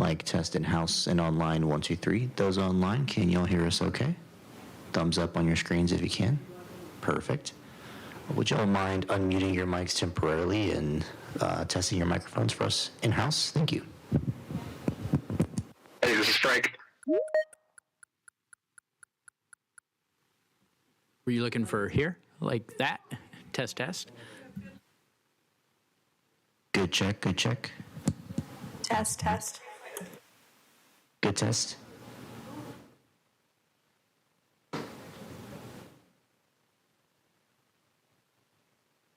Mic test in-house and online, 1, 2, 3. Those online, can y'all hear us okay? Thumbs up on your screens if you can. Perfect. Would y'all mind unmuting your mics temporarily and testing your microphones for us in-house? Thank you. Hey, this is Frank. Were you looking for here? Like that? Test, test. Good check, good check. Test, test. Good test.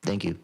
Thank you.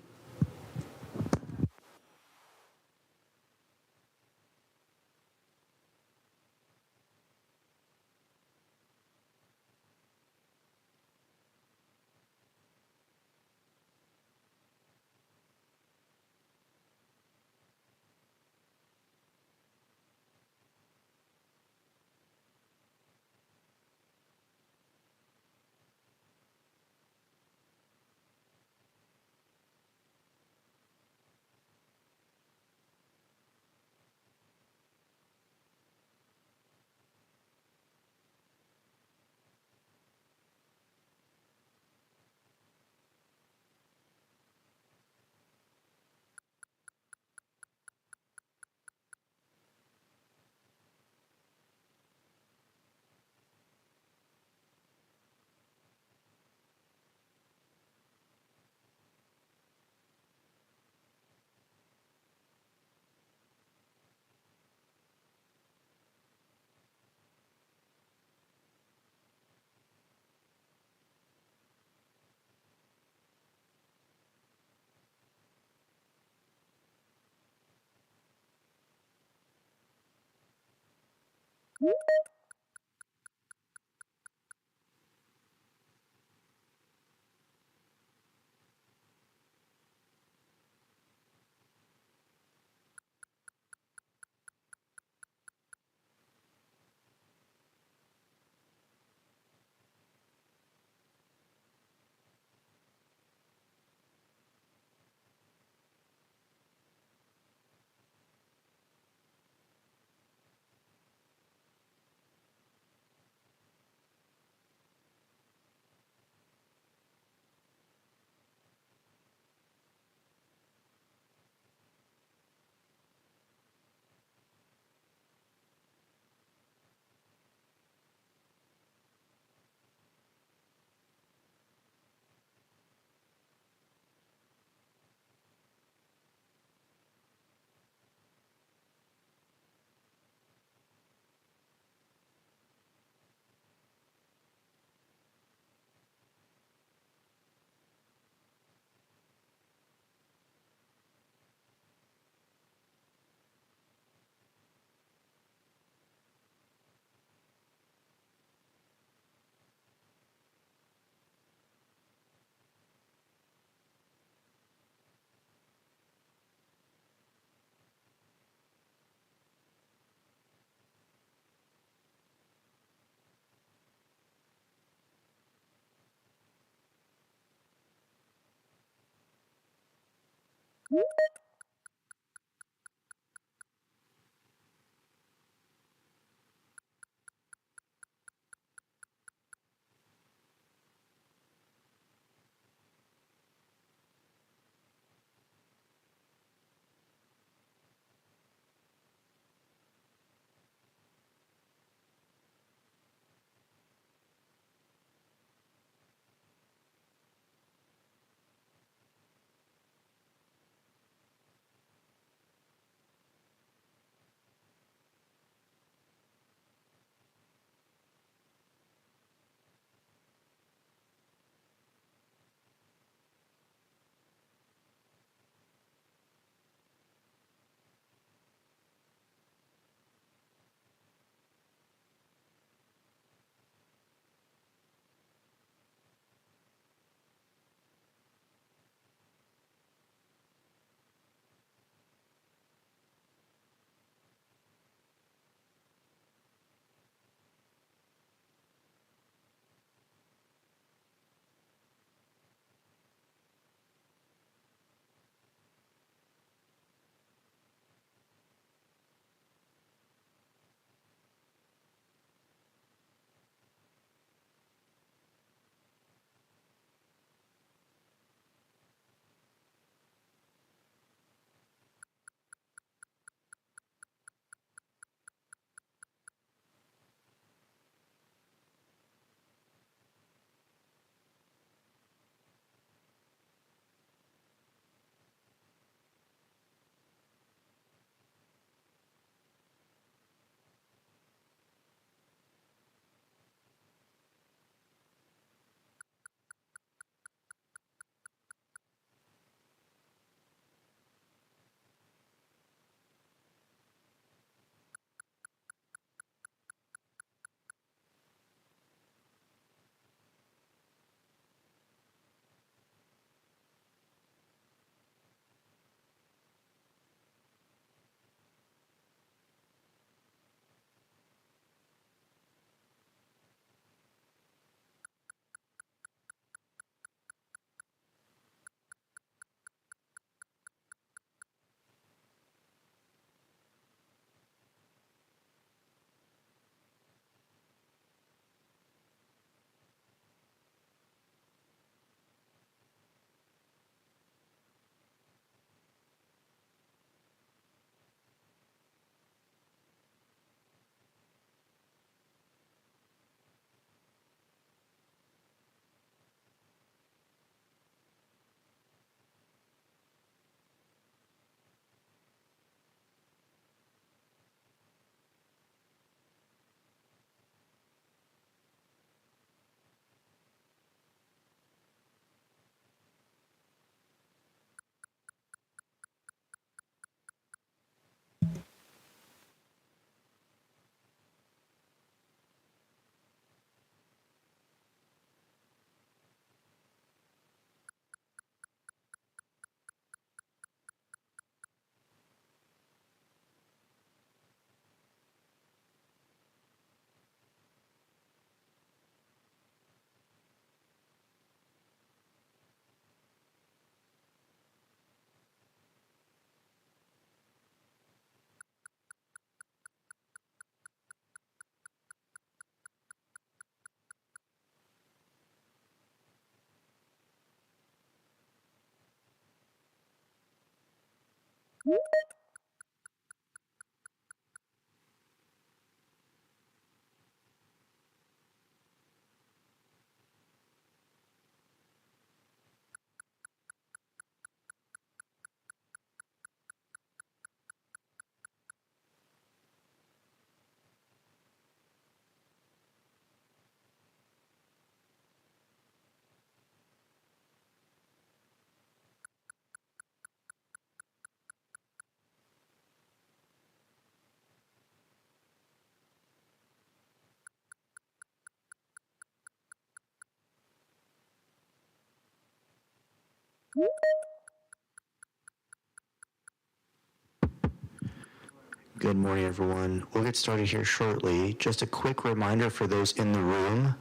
Good morning, everyone. We'll get started here shortly. Just a quick reminder for those in the room,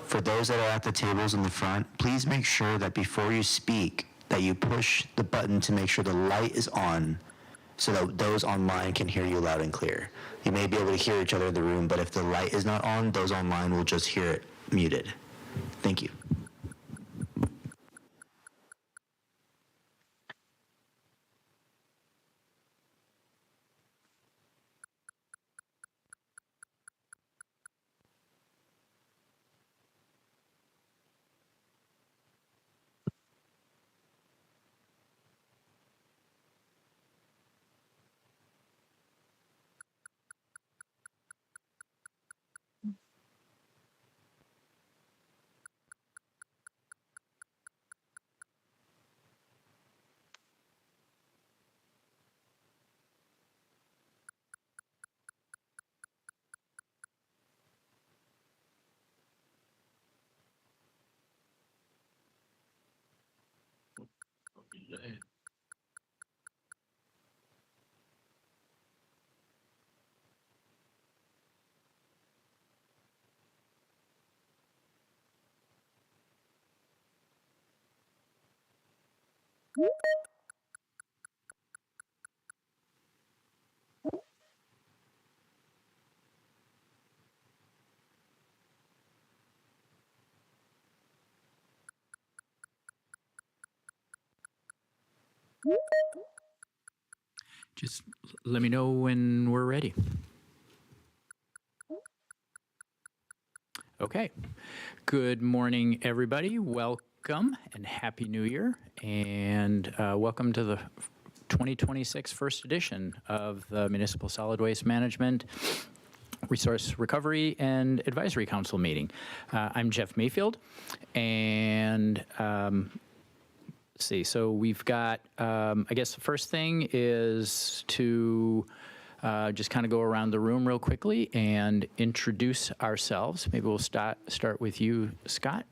for those that are at the tables in the front, please make sure that before you speak, that you push the button to make sure the light is on so that those online can hear you loud and clear. You may be able to hear each other in the room, but if the light is not on, those online will just hear it muted. Thank you. Just let me know when we're ready. Okay. Good morning, everybody. Welcome and Happy New Year. And welcome to the 2026 first edition of the Municipal Solid Waste Management Resource Recovery and Advisory Council meeting. I'm Jeff Mayfield, and let's see, so we've got, I guess the first thing is to just kind of go around the room real quickly and introduce ourselves. Maybe we'll start with you, Scott.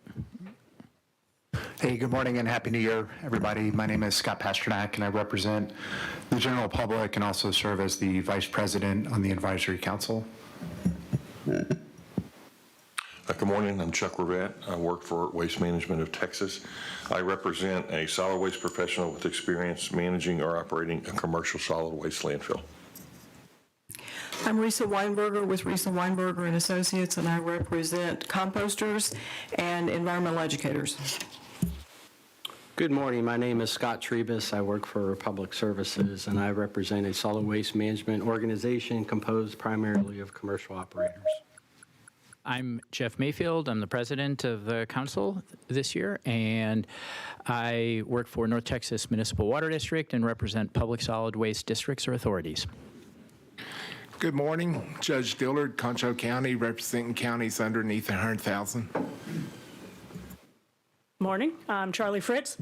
Hey, good morning and Happy New Year, everybody. My name is Scott Pasternak, and I represent the general public and also serve as the Vice President on the Advisory Council. Good morning, I'm Chuck Rivette. I work for Waste Management of Texas. I represent a solid waste professional with experience managing or operating a commercial solid waste landfill. I'm Risa Weinberger with Risa Weinberger and Associates, and I represent composters and environmental educators. Good morning. My name is Scott Trebus. I work for Public Services, and I represent a solid waste management organization composed primarily of commercial operators. I'm Jeff Mayfield. I'm the president of the council this year, and I work for North Texas Municipal Water District and represent public solid waste districts or authorities. Good morning, Judge Dillard, Concho County, representing counties underneath 100,000. Morning, I'm Charlie Fritz,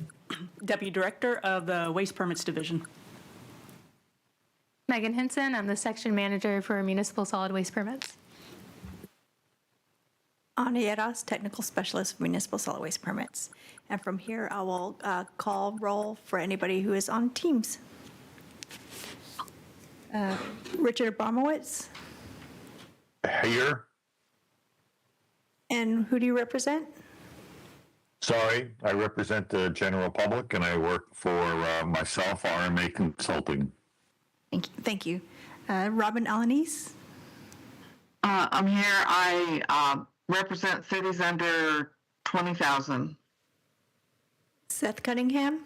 Deputy Director of the Waste Permits Division. Megan Hinson, I'm the Section Manager for Municipal Solid Waste Permits. Ana Yeras, Technical Specialist, Municipal Solid Waste Permits. And from here, I will call roll for anybody who is on Teams. Richard Abramowitz. Here. And who do you represent? Sorry, I represent the general public, and I work for myself, RMA Consulting. Thank you. Robin Alanis. I'm here. I represent cities under 20,000. Seth Cunningham.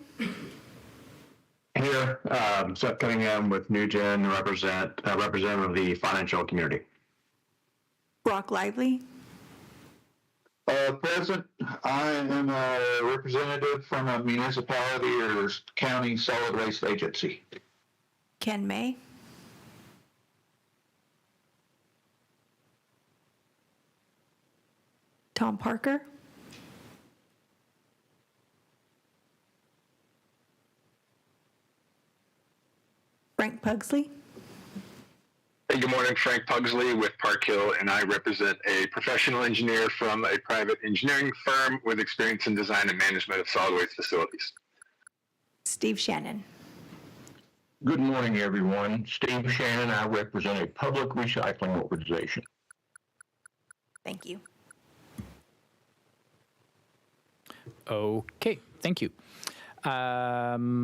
Here, Seth Cunningham with New Gen, representative of the financial community. Brock Lively, Present, I am a representative from a municipality or county solid waste agency. Ken May, Tom Parker, Frank Pugsley, Hey, good morning. Frank Pugsley with Park Hill, and I represent a professional engineer from a private engineering firm with experience in design and management of solid waste facilities. Steve Shannon. Good morning, everyone. Steve Shannon, I represent a public recycling organization. Thank you. Okay, thank you.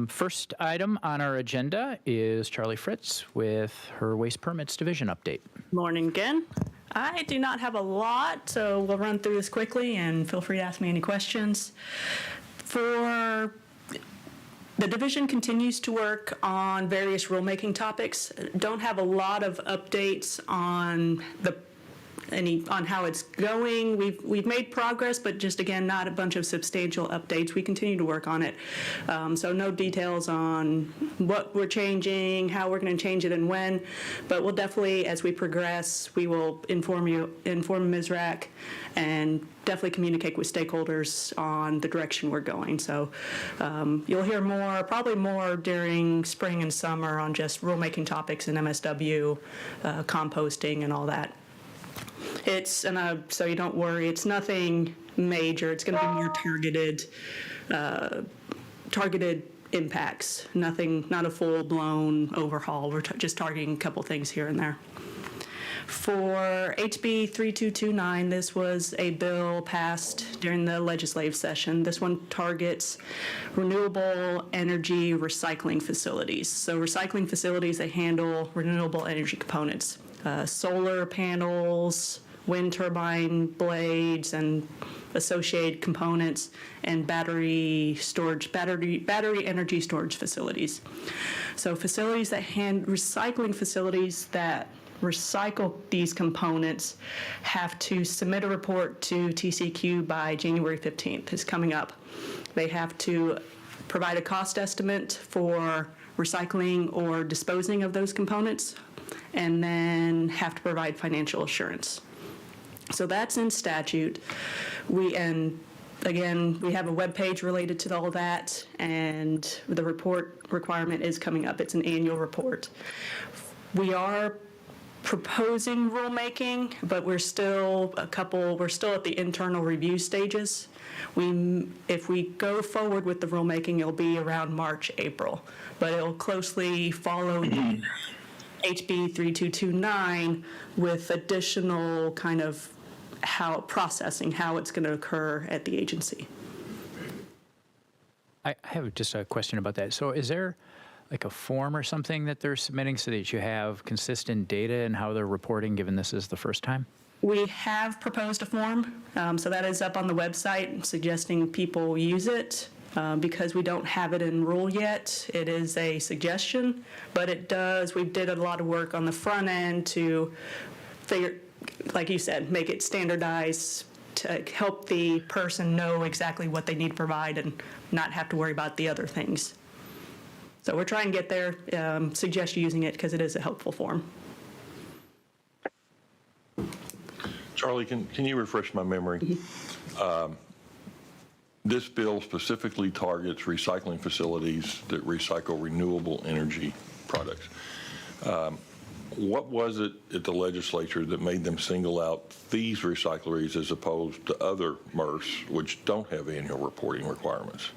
First item on our agenda is Charlie Fritz with her Waste Permits Division update. Morning again. I do not have a lot, so we'll run through this quickly and feel free to ask me any questions. The division continues to work on various rulemaking topics. Don't have a lot of updates on how it's going. We've made progress, but just again, not a bunch of substantial updates. We continue to work on it. So no details on what we're changing, how we're going to change it, and when. But we'll definitely, as we progress, we will inform MSRAC and definitely communicate with stakeholders on the direction we're going. So you'll hear probably more during spring and summer on just rulemaking topics in MSW, composting, and all that. So you don't worry, it's nothing major. It's going to be more targeted impacts. Not a full-blown overhaul. We're just targeting a couple things here and there. For HB 3229, this was a bill passed during the legislative session. This one targets renewable energy recycling facilities. So recycling facilities that handle renewable energy components. Solar panels, wind turbine blades, and associated components, and battery energy storage facilities. So recycling facilities that recycle these components have to submit a report to TCEQ by January 15th. It's coming up. They have to provide a cost estimate for recycling or disposing of those components, and then have to provide financial assurance. So that's in statute. We have a web page related to all that, and the report requirement is coming up. It's an annual report. We are proposing rulemaking, but we're still at the internal review stages. If we go forward with the rulemaking, it'll be around March, April, but it'll closely follow HB 3229 with additional kind of how it's going to occur at the agency. I have just a question about that. So is there like a form or something that they're submitting so that you have consistent data and how they're reporting, given this is the first time? We have proposed a form, so that is up on the website, suggesting people use it. Because we don't have it in rule yet, it is a suggestion, but we did a lot of work on the front end to figure, like you said, make it standardized to help the person know exactly what they need to provide and not have to worry about the other things. So we're trying to get there, suggest using it because it is a helpful form. Charlie, can you refresh my memory? Mm-hmm. This bill specifically targets recycling facilities that recycle renewable energy products. What was it at the legislature that made them single out these recycleries as opposed to other MRFs, which don't have annual reporting requirements?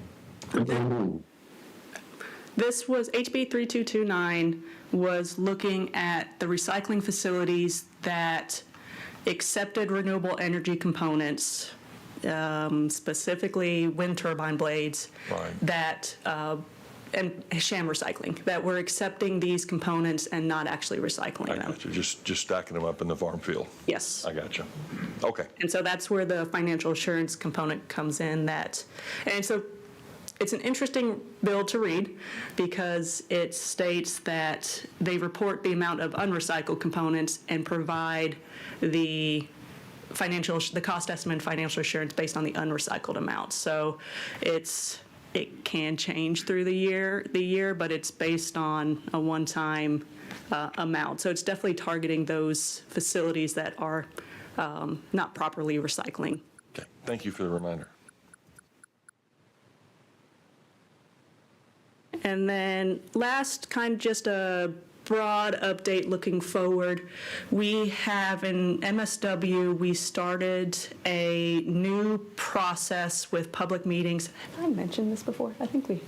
This was HB 3229 was looking at the recycling facilities that accepted renewable energy components, specifically wind turbine blades, right, and sham recycling, that were accepting these components and not actually recycling them. I got you. Just stacking them up in the farm field. Yes. I got you. Okay. And so that's where the financial assurance component comes in. And so it's an interesting bill to read because it states that they report the amount of unrecycled components and provide the cost estimate and financial assurance based on the unrecycled amount. So it can change through the year, but it's based on a one-time amount. So it's definitely targeting those facilities that are not properly recycling. Okay, thank you for the reminder. And then last, kind of just a broad update looking forward. We have in MSW, we started a new process with public meetings. Have I mentioned this before? I think we.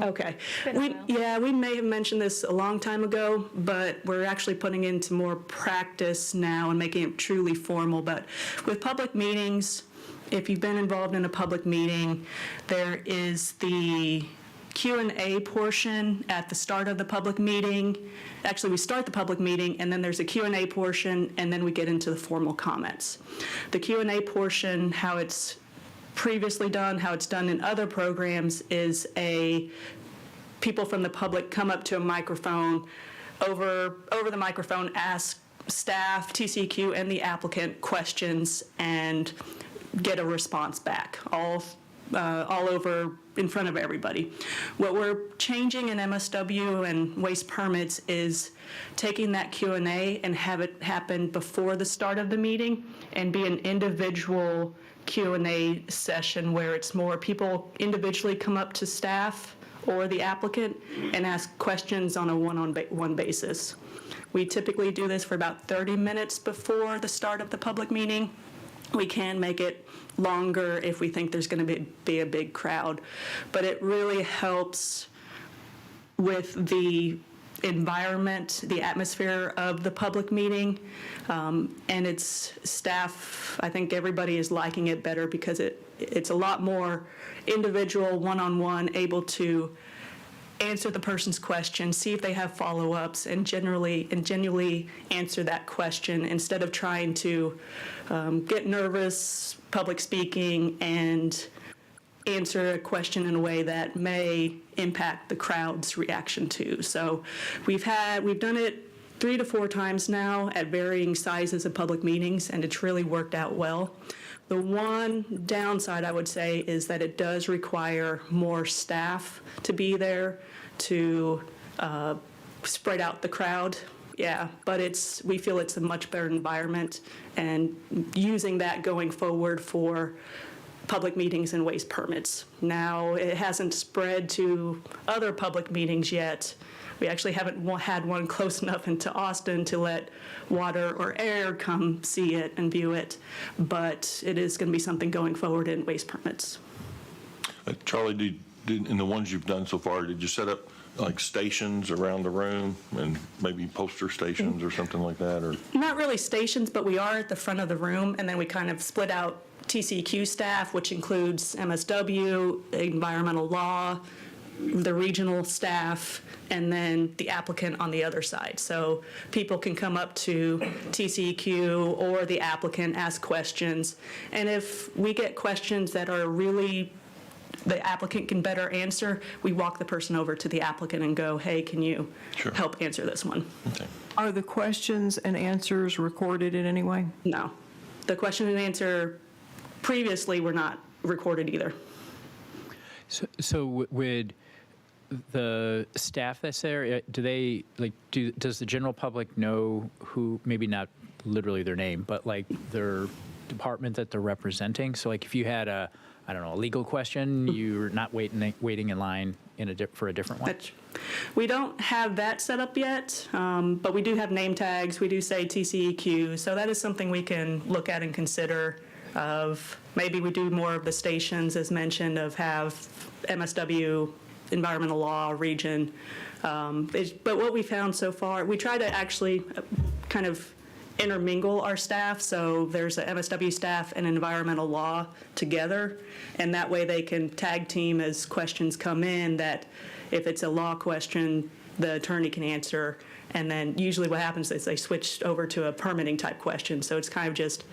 Okay. We may have mentioned this a long time ago, but we're actually putting into more practice now and making it truly formal. But with public meetings, if you've been involved in a public meeting, there is the Q&A portion at the start of the public meeting. Actually, we start the public meeting, and then there's a Q&A portion, and then we get into the formal comments. The Q&A portion, how it's previously done, how it's done in other programs, is people from the public come up to a microphone, over the microphone, ask staff, TCEQ, and the applicant questions, and get a response back, all over in front of everybody. What we're changing in MSW and waste permits is taking that Q&A and have it happen before the start of the meeting and be an individual Q&A session where it's more people individually come up to staff or the applicant and ask questions on a one-on-one basis. We typically do this for about 30 minutes before the start of the public meeting. We can make it longer if we think there's going to be a big crowd, but it really helps with the environment, the atmosphere of the public meeting, and its staff. I think everybody is liking it better because it's a lot more individual, one-on-one, able to answer the person's question, see if they have follow-ups, and genuinely answer that question instead of trying to get nervous public speaking and answer a question in a way that may impact the crowd's reaction to. So we've done it 3 to 4 times now at varying sizes of public meetings, and it's really worked out well. The one downside, I would say, is that it does require more staff to be there to spread out the crowd. Yeah, but we feel it's a much better environment, and using that going forward for public meetings and waste permits. Now, it hasn't spread to other public meetings yet. We actually haven't had one close enough into Austin to let water or air come see it and view it, but it is going to be something going forward in waste permits. Charlie, in the ones you've done so far, did you set up like stations around the room and maybe poster stations or something like that? Or not really stations, but we are at the front of the room, and then we kind of split out TCEQ staff, which includes MSW, environmental law, the regional staff, and then the applicant on the other side. So people can come up to TCEQ or the applicant, ask questions. And if we get questions that are really the applicant can better answer, we walk the person over to the applicant and go, hey, can you help answer this one? Okay. Are the questions and answers recorded in any way? No. The question and answer previously were not recorded either. So would the staff that's there, does the general public know who, maybe not literally their name, but like their department that they're representing? So like if you had a legal question, you're not waiting in line for a different one? We don't have that set up yet, but we do have name tags. We do say TCEQ, so that is something we can look at and consider. Maybe we do more of the stations, as mentioned, have MSW, environmental law, region. But what we found so far, we try to actually kind of intermingle our staff, so there's a MSW staff and environmental law together, and that way they can tag team as questions come in, that if it's a law question, the attorney can answer, And then usually what happens is they switch over to a permitting type question. So it's kind of just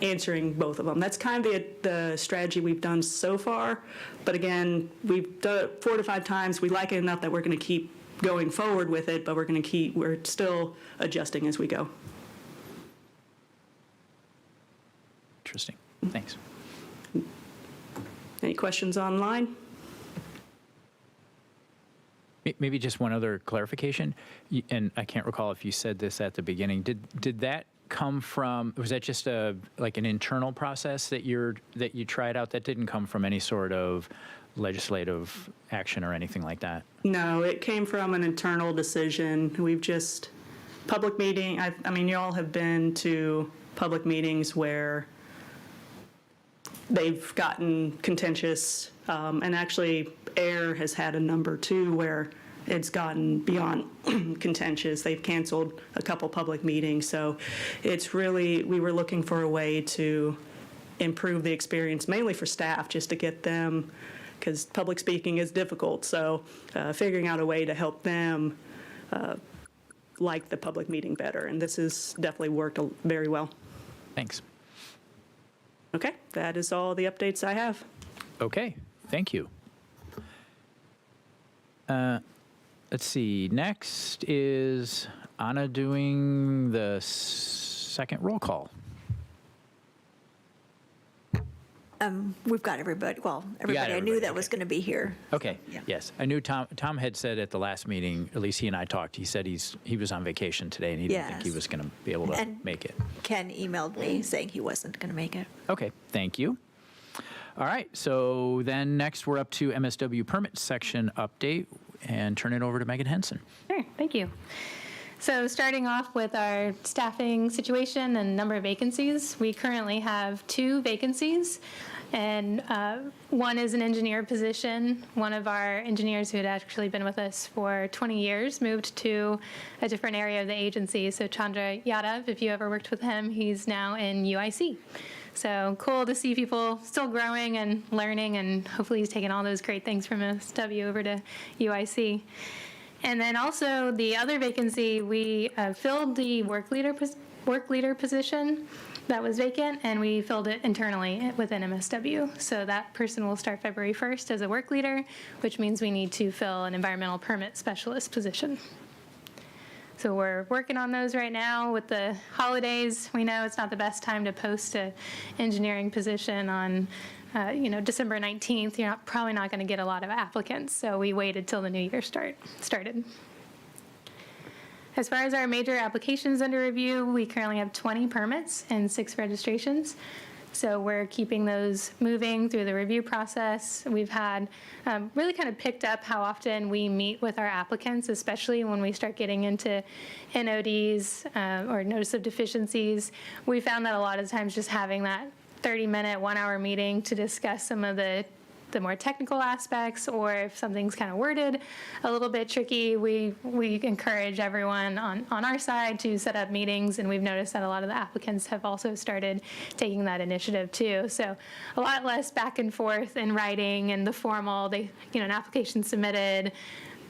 answering both of them. That's kind of the strategy we've done so far. But again, we've done it 4 to 5 times. We like it enough that we're going to keep going forward with it, but we're still adjusting as we go. Interesting. Thanks. Any questions online? Maybe just one other clarification, and I can't recall if you said this at the beginning. Did that come from? Was that just like an internal process that you tried out? That didn't come from any sort of legislative action or anything like that? No, it came from an internal decision. We've just public meeting. I mean, you all have been to public meetings where they've gotten contentious, and actually AIR has had a number too where it's gotten beyond contentious. They've canceled a couple public meetings. So it's really, we were looking for a way to improve the experience, mainly for staff, just to get them, because public speaking is difficult. So figuring out a way to help them like the public meeting better. And this has definitely worked very well. Thanks. Okay, that is all the updates I have. Okay, thank you. Let's see. Next is Anna doing the second roll call. We've got everybody, well, everybody I knew that was going to be here. Okay. Yeah. Yes, I knew Tom had said at the last meeting, at least he and I talked. He said he was on vacation today and he didn't think he Yes. was going to be able to And make it. Ken emailed me saying he wasn't going to make it. Okay, thank you. All right, so then next we're up to MSW permit section update and turn it over to Megan Henson. Sure, thank you. So starting off with our staffing situation and number of vacancies, we currently have 2 vacancies, and one is an engineer position. One of our engineers who had actually been with us for 20 years moved to a different area of the agency. So Chandra Yadav, if you ever worked with him, he's now in UIC. So cool to see people still growing and learning, and hopefully he's taking all those great things from MSW over to UIC. And then also the other vacancy, we filled the work leader position that was vacant, and we filled it internally within MSW. So that person will start February 1st as a work leader, which means we need to fill an environmental permit specialist position. So we're working on those right now. With the holidays, we know it's not the best time to post an engineering position on December 19th. You're probably not going to get a lot of applicants, so we waited till the new year started. As far as our major applications under review, we currently have 20 permits and 6 registrations. So we're keeping those moving through the review process. We've had really kind of picked up how often we meet with our applicants, especially when we start getting into NODs or notice of deficiencies. We found that a lot of times just having that 30-minute, 1-hour meeting to discuss some of the more technical aspects, or if something's kind of worded a little bit tricky, we encourage everyone on our side to set up meetings, and we've noticed that a lot of the applicants have also started taking that initiative too. So a lot less back and forth in writing and the formal, an application submitted,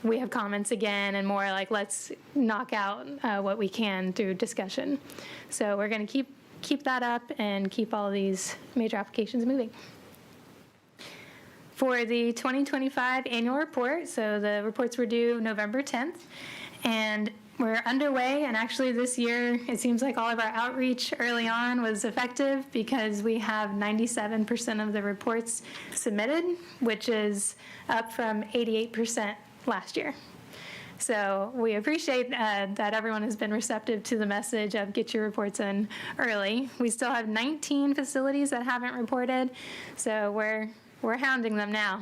we have comments again, and more like let's knock out what we can through discussion. So we're going to keep that up and keep all these major applications moving. For the 2025 annual report, so the reports were due November 10th, and we're underway, and actually this year it seems like all of our outreach early on was effective because we have 97% of the reports submitted, which is up from 88% last year. So we appreciate that everyone has been receptive to the message of get your reports in early. We still have 19 facilities that haven't reported, so we're hounding them now.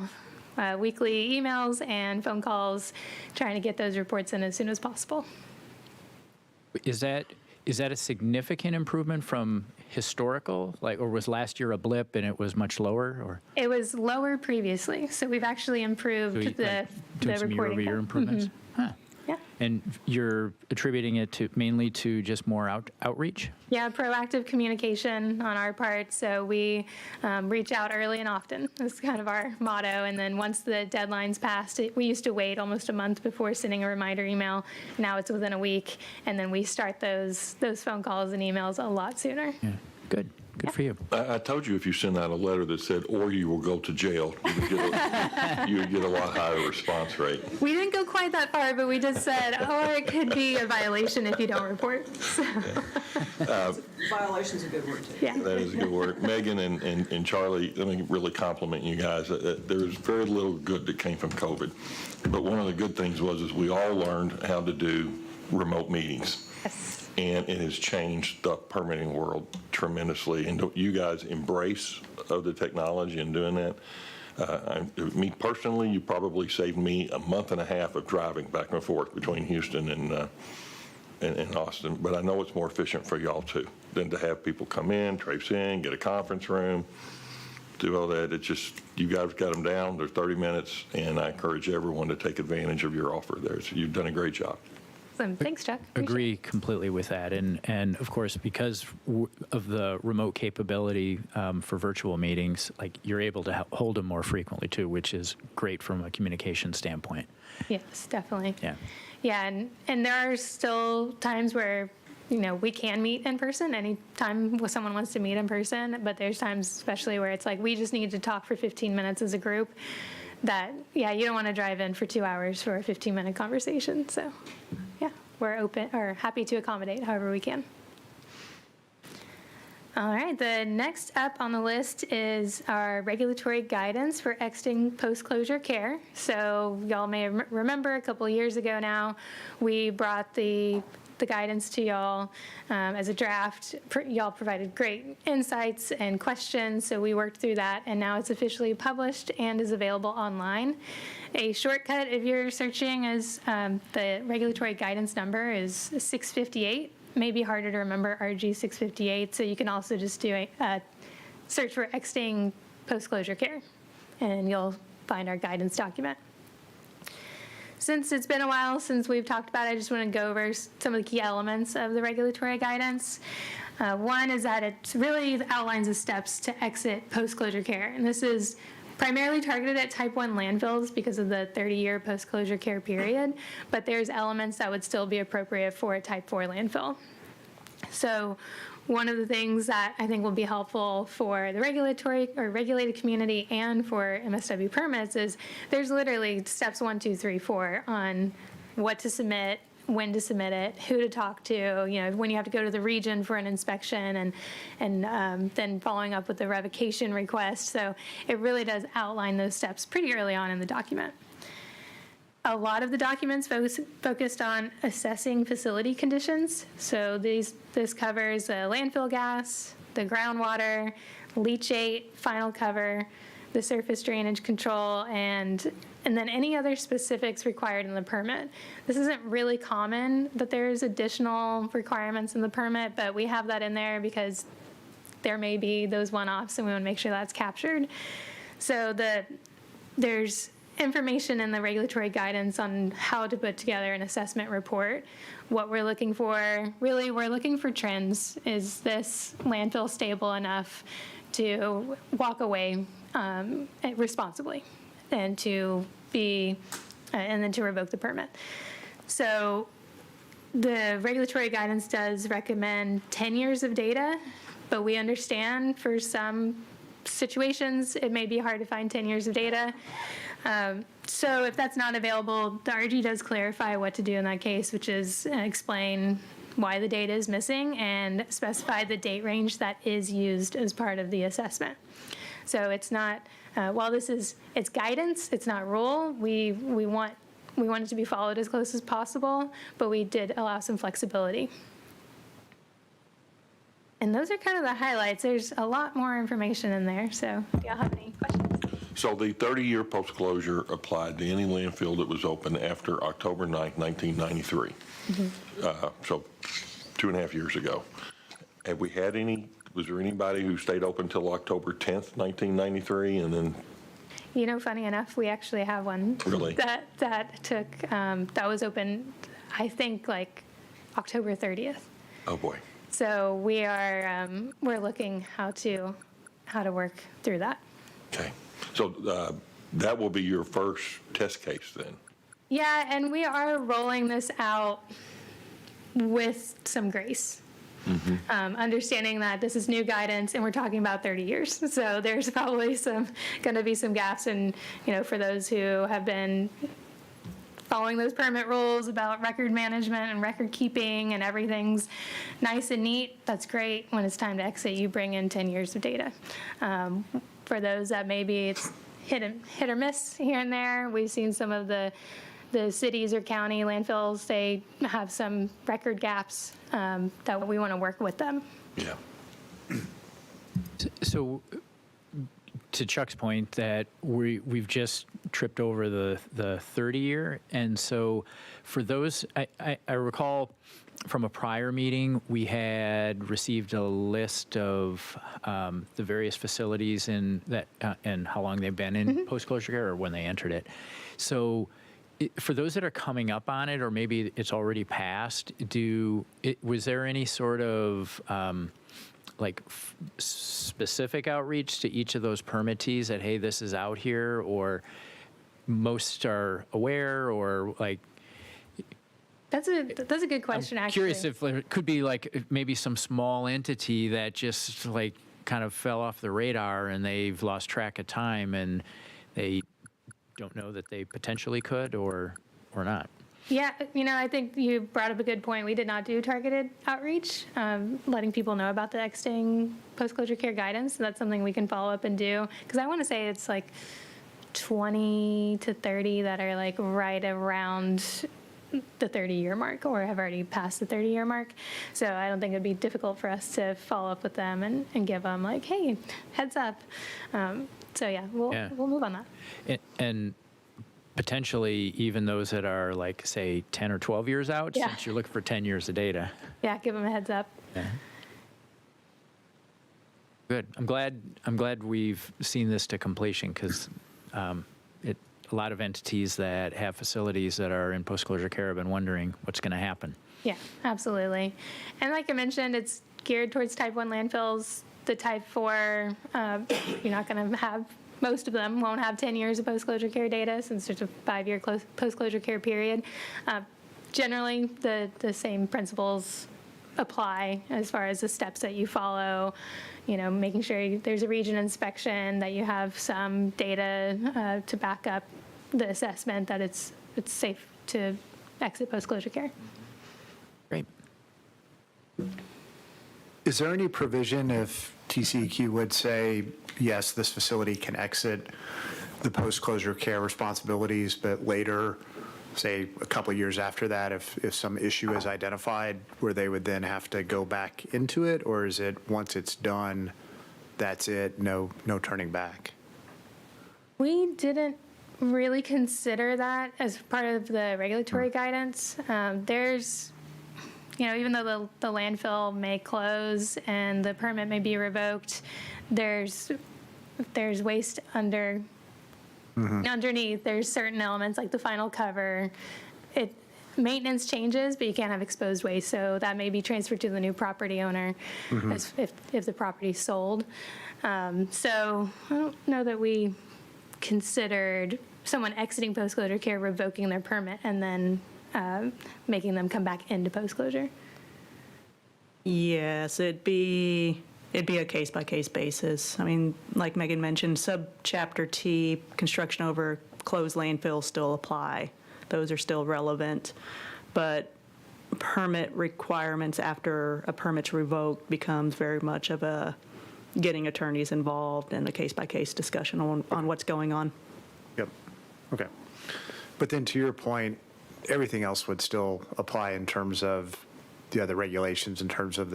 Weekly emails and phone calls, trying to get those reports in as soon as possible. Is that a significant improvement from historical, or was last year a blip and it was much lower? Or it was lower previously, so we've actually improved the doing some reporting. year-over-year improvements? Mm-hmm. Huh. Yeah. And you're attributing it to mainly to just more outreach? Yeah, proactive communication on our part. So we reach out early and often. That's kind of our motto. And then once the deadline's passed, we used to wait almost a month before sending a reminder email. Now it's within a week. And then we start those phone calls and emails a lot sooner. Yeah, good. Good for you. I told you if you send out a letter that said, or you will go to jail, you would get a lot higher response rate. We didn't go quite that far, but we just said, or it could be a violation if you don't report. So. Violation's a good word, too. Yeah. That is a good word. Megan and Charlie, let me really compliment you guys. There's very little good that came from COVID. But one of the good things was we all learned how to do remote meetings. Yes. And it has changed the permitting world tremendously. And you guys embrace of the technology and doing that. Me personally, you probably saved me a month and a half of driving back and forth between Houston and Austin. But I know it's more efficient for y'all too than to have people come in, traipse in, get a conference room, do all that. It's just, you guys got them down. They're 30 minutes, and I encourage everyone to take advantage of your offer there. So you've done a great job. Awesome. Thanks, Chuck. Agree completely with that. And of course, because of the remote capability for virtual meetings, like you're able to hold them more frequently too, which is great from a communication standpoint. Yes, definitely. Yeah. Yeah, and there are still times where, we can meet in person anytime someone wants to meet in person, but there's times especially where it's like we just need to talk for 15 minutes as a group that, you don't want to drive in for 2 hours for a 15-minute conversation. So, yeah, we're open or happy to accommodate however we can. All right, the next up on the list is our regulatory guidance for exiting post-closure care. So y'all may remember a couple of years ago now, we brought the guidance to y'all as a draft. Y'all provided great insights and questions, so we worked through that, and now it's officially published and is available online. A shortcut, if you're searching, is the regulatory guidance number is 658. Maybe harder to remember, RG 658. So you can also just do a search for exiting post-closure care, and you'll find our guidance document. Since it's been a while since we've talked about it, I just want to go over some of the key elements of the regulatory guidance. One is that it really outlines the steps to exit post-closure care, and this is primarily targeted at type 1 landfills because of the 30-year post-closure care period, but there's elements that would still be appropriate for a type 4 landfill. So one of the things that I think will be helpful for the regulatory or regulated community and for MSW permits is there's literally steps 1, 2, 3, 4 on what to submit, when to submit it, who to talk to, when you have to go to the region for an inspection, and then following up with the revocation request. So it really does outline those steps pretty early on in the document. A lot of the documents focused on assessing facility conditions. So this covers the landfill gas, the groundwater, leachate, final cover, the surface drainage control, and then any other specifics required in the permit. This isn't really common that there's additional requirements in the permit, but we have that in there because there may be those one-offs, and we want to make sure that's captured. So there's information in the regulatory guidance on how to put together an assessment report. What we're looking for, really, we're looking for trends. Is this landfill stable enough to walk away responsibly and to and then to revoke the permit? So the regulatory guidance does recommend 10 years of data, but we understand for some situations it may be hard to find 10 years of data. So if that's not available, the RG does clarify what to do in that case, which is explain why the data is missing and specify the date range that is used as part of the assessment. So it's not, while it's guidance, it's not rule. We want it to be followed as close as possible, but we did allow some flexibility. And those are kind of the highlights. There's a lot more information in there, so do y'all have any questions? So the 30-year post-closure applied to any landfill that was open after October 9th, 1993. So 2.5 years ago. Have we had was there anybody who stayed open till October 10th, 1993, and then? Funny enough, we actually have one. Really? That took, that was open I think, like October 30th. Oh, boy. So we are, we're looking how to work through that. Okay. So that will be your first test case then? Yeah, and we are rolling this out with some grace. Understanding that this is new guidance and we're talking about 30 years. So there's probably going to be some gaps. And, for those who have been following those permit rules about record management and record keeping and everything's nice and neat, that's great. When it's time to exit, you bring in 10 years of data. For those that maybe it's hit or miss here and there, we've seen some of the cities or county landfills, they have some record gaps that we want to work with them. Yeah. So, to Chuck's point, that we've just tripped over the 30-year, and so for those, I recall from a prior meeting, we had received a list of the various facilities in that and how long they've been in post-closure care or when they entered it. So, for those that are coming up on it, or maybe it's already passed, was there any sort of specific outreach to each of those permittees that, hey, this is out here, or most are aware, or like? That's a good question. I'm actually, curious if there could be maybe some small entity that just kind of fell off the radar and they've lost track of time and they don't know that they potentially could or not. Yeah, I think you brought up a good point. We did not do targeted outreach, letting people know about the exiting post-closure care guidance. So that's something we can follow up and do. Because I want to say it's 20 to 30 that are right around the 30-year mark or have already passed the 30-year mark. So I don't think it'd be difficult for us to follow up with them and give them hey, heads up. So yeah, we'll move on that. And potentially even those that are say 10 or 12 years out, since you're looking for 10 years of data. Yeah, give them a heads up. Yeah. Good. I'm glad we've seen this to completion, because a lot of entities that have facilities that are in post-closure care have been wondering what's going to happen. Yeah, absolutely. And like I mentioned, it's geared towards type 1 landfills. The type 4, you're not going to have, most of them won't have 10 years of post-closure care data since there's a 5-year post-closure care period. Generally, the same principles apply as far as the steps that you follow, making sure there's a region inspection, that you have some data to back up the assessment that it's safe to exit post-closure care. Great. Is there any provision if TCEQ would say, yes, this facility can exit the post-closure care responsibilities, but later, say a couple of years after that, if some issue is identified, where they would then have to go back into it? Or is it once it's done, that's it, no turning back? We didn't really consider that as part of the regulatory guidance. There's, even though the landfill may close and the permit may be revoked, there's waste underneath. There's certain elements like the final cover. Maintenance changes, but you can't have exposed waste, so that may be transferred to the new property owner if the property's sold. So I don't know that we considered someone exiting post-closure care revoking their permit and then making them come back into post-closure. Yes, it'd be a case-by-case basis. I mean, like Megan mentioned, subchapter T, construction over closed landfills still apply. Those are still relevant. But permit requirements after a permit's revoked becomes very much of a getting attorneys involved and a case-by-case discussion on what's going on. Yep. Okay. But then to your point, everything else would still apply in terms of the other regulations, in terms of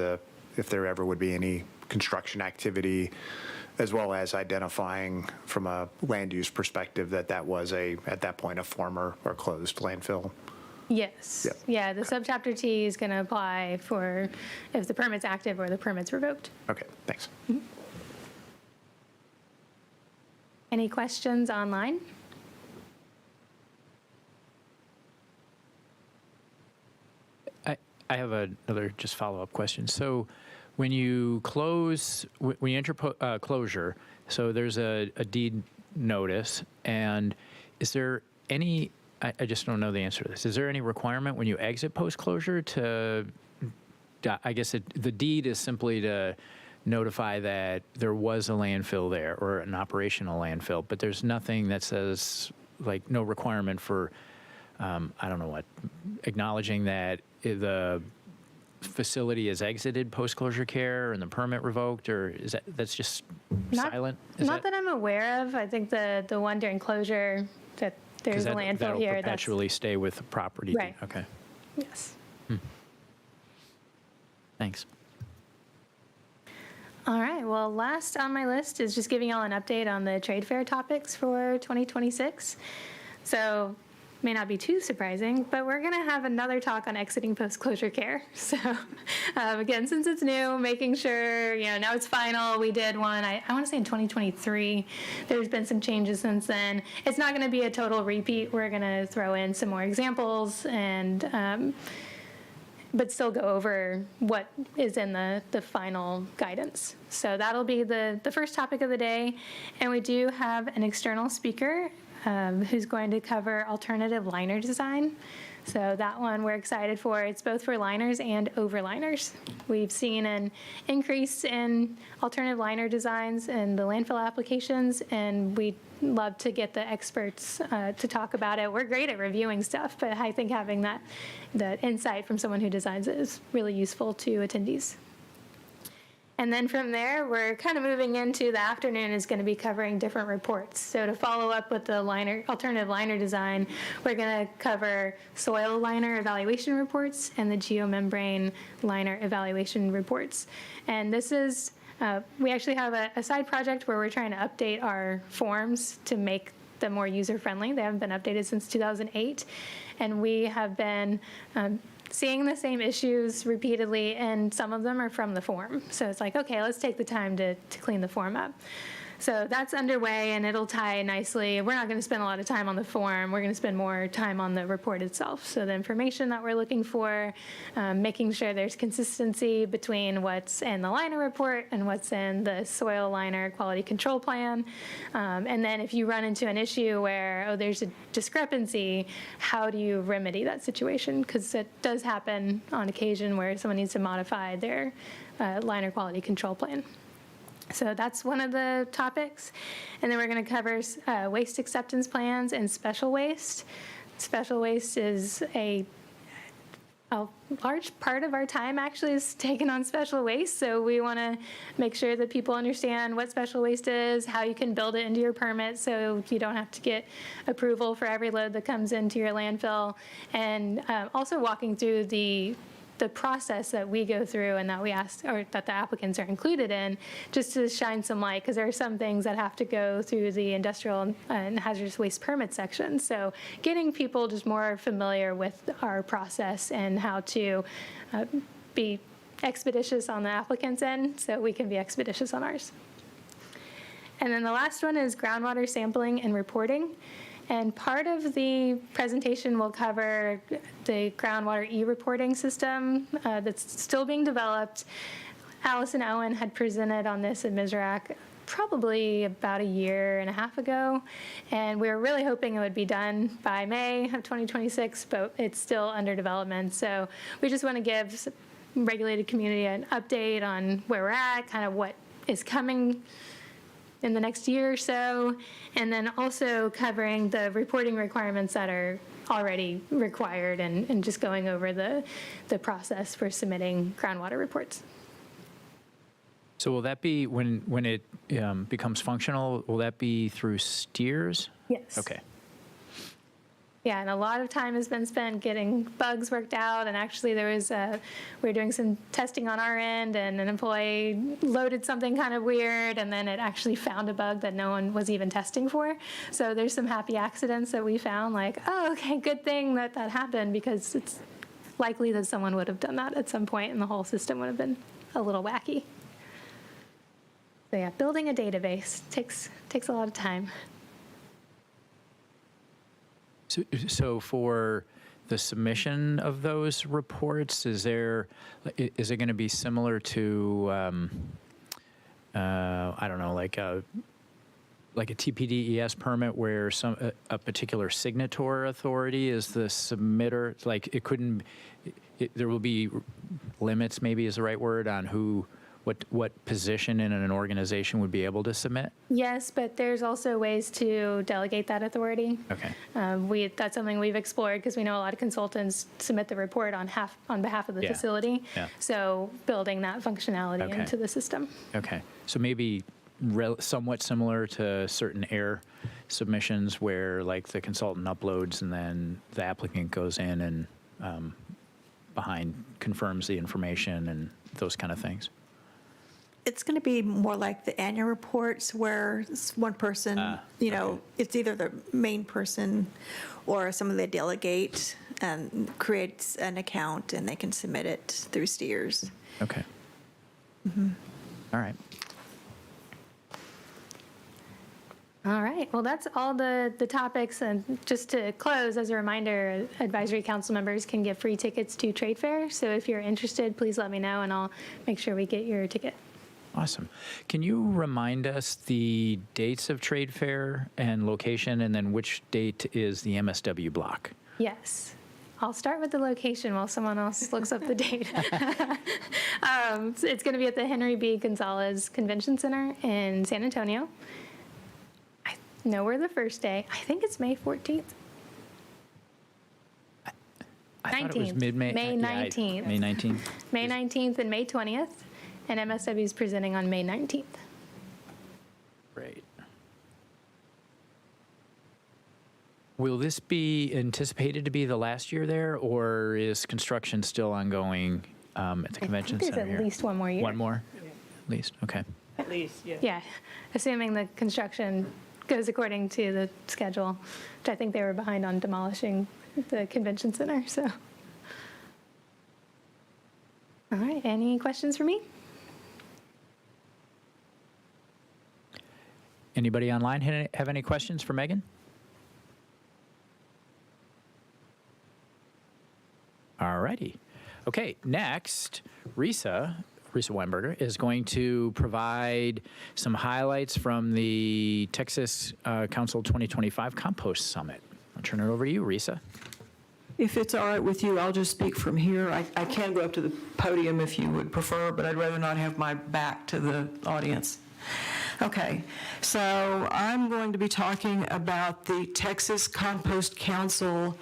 if there ever would be any construction activity, as well as identifying from a land use perspective that was at that point, a former or closed landfill. Yes. Yep. Yeah, the subchapter T is going to apply for if the permit's active or the permit's revoked. Okay, thanks. Mm-hmm. Any questions online? I have another just follow-up question. So when you close, when you enter closure, so there's a deed notice, and is there any, I just don't know the answer to this, is there any requirement when you exit post-closure to, I guess the deed is simply to notify that there was a landfill there or an operational landfill, but there's nothing that says, like, no requirement for, I don't know what, acknowledging that the facility is exited post-closure care and the permit revoked, or is that's just silent? Not that I'm aware of. I think the one during closure, that there's a landfill that'll here. perpetually stay with the property. Right. Okay. Yes. Thanks. All right, well, last on my list is just giving y'all an update on the trade fair topics for 2026. So, may not be too surprising, but we're going to have another talk on exiting post-closure care. So, again, since it's new, making sure, now it's final. We did one, I want to say in 2023. There's been some changes since then. It's not going to be a total repeat. We're going to throw in some more examples and but still go over what is in the final guidance. So that'll be the first topic of the day. And we do have an external speaker who's going to cover alternative liner design. So that one we're excited for. It's both for liners and overliners. We've seen an increase in alternative liner designs in the landfill applications, and we'd love to get the experts to talk about it. We're great at reviewing stuff, but I think having that insight from someone who designs it is really useful to attendees. And then from there, we're kind of moving into the afternoon is going to be covering different reports. So to follow up with the alternative liner design, we're going to cover soil liner evaluation reports and the geomembrane liner evaluation reports. And this is, we actually have a side project where we're trying to update our forms to make them more user-friendly. They haven't been updated since 2008. And we have been seeing the same issues repeatedly, and some of them are from the form. So it's like, okay, let's take the time to clean the form up. So that's underway, and it'll tie nicely. We're not going to spend a lot of time on the form. We're going to spend more time on the report itself. So the information that we're looking for, making sure there's consistency between what's in the liner report and what's in the soil liner quality control plan. And then if you run into an issue where, there's a discrepancy, how do you remedy that situation? Because it does happen on occasion where someone needs to modify their liner quality control plan. So that's one of the topics. And then we're going to cover waste acceptance plans and special waste. Special waste is a large part of our time actually is taken on special waste. So we want to make sure that people understand what special waste is, how you can build it into your permit so you don't have to get approval for every load that comes into your landfill. And also walking through the process that we go through and that we ask, or that the applicants are included in, just to shine some light, because there are some things that have to go through the industrial and hazardous waste permit section. So getting people just more familiar with our process and how to be expeditious on the applicant's end so we can be expeditious on ours. And then the last one is groundwater sampling and reporting. And part of the presentation will cover the groundwater e-reporting system that's still being developed. Allison Owen had presented on this at MSW probably about a year and a half ago, and we were really hoping it would be done by May of 2026, but it's still under development. So we just want to give regulated community an update on where we're at, kind of what is coming in the next year or so, and then also covering the reporting requirements that are already required and just going over the process for submitting groundwater reports. So will that be, when it becomes functional, will that be through steers? Yes. Okay. Yeah, and a lot of time has been spent getting bugs worked out, and actually there was, we were doing some testing on our end, and an employee loaded something kind of weird, and then it actually found a bug that no one was even testing for. So there's some happy accidents that we found, like, oh, okay, good thing that happened, because it's likely that someone would have done that at some point, and the whole system would have been a little wacky. So yeah, building a database takes a lot of time. So for the submission of those reports? Is it going to be similar to, I don't know, like a TPDES permit where a particular signator authority is the submitter? Like there will be limits, maybe is the right word, on what position in an organization would be able to submit? Yes, but there's also ways to delegate that authority. Okay. That's something we've explored because we know a lot of consultants submit the report on behalf of the Yeah. facility. Yeah. So building that functionality Okay. into the system. Okay. So maybe somewhat similar to certain air submissions where like the consultant uploads and then the applicant goes in and confirms the information and those kind of things. It's going to be more like the annual reports where one person, it's either the main person or someone they delegate and creates an account and they can submit it through Steers. Okay. All right. All right. Well, that's all the topics. And just to close, as a reminder, advisory council members can get free tickets to Trade Fair. So if you're interested, please let me know and I'll make sure we get your ticket. Awesome. Can you remind us the dates of Trade Fair and location, and then which date is the MSW block? Yes. I'll start with the location while someone else looks up the date. It's going to be at the Henry B. Gonzalez Convention Center in San Antonio. I know we're the first day. I think it's May 14th. I thought it was mid-May. May 19th. May 19th. May 19th and May 20th. And MSW is presenting on May 19th. Great. Will this be anticipated to be the last year there, or is construction still ongoing at the convention center There's here? at least one more year. One more? At least, okay. At least, yeah. Yeah, assuming the construction goes according to the schedule, which I think they were behind on demolishing the convention center, so. All right, any questions for me? Anybody online have any questions for Megan? All righty. Okay, next, Risa Weinberger is going to provide some highlights from the Texas Council 2025 Compost Summit. I'll turn it over to you, Risa. If it's all right with you, I'll just speak from here. I can go up to the podium if you would prefer, but I'd rather not have my back to the audience. Okay, so I'm going to be talking about the Texas Compost Council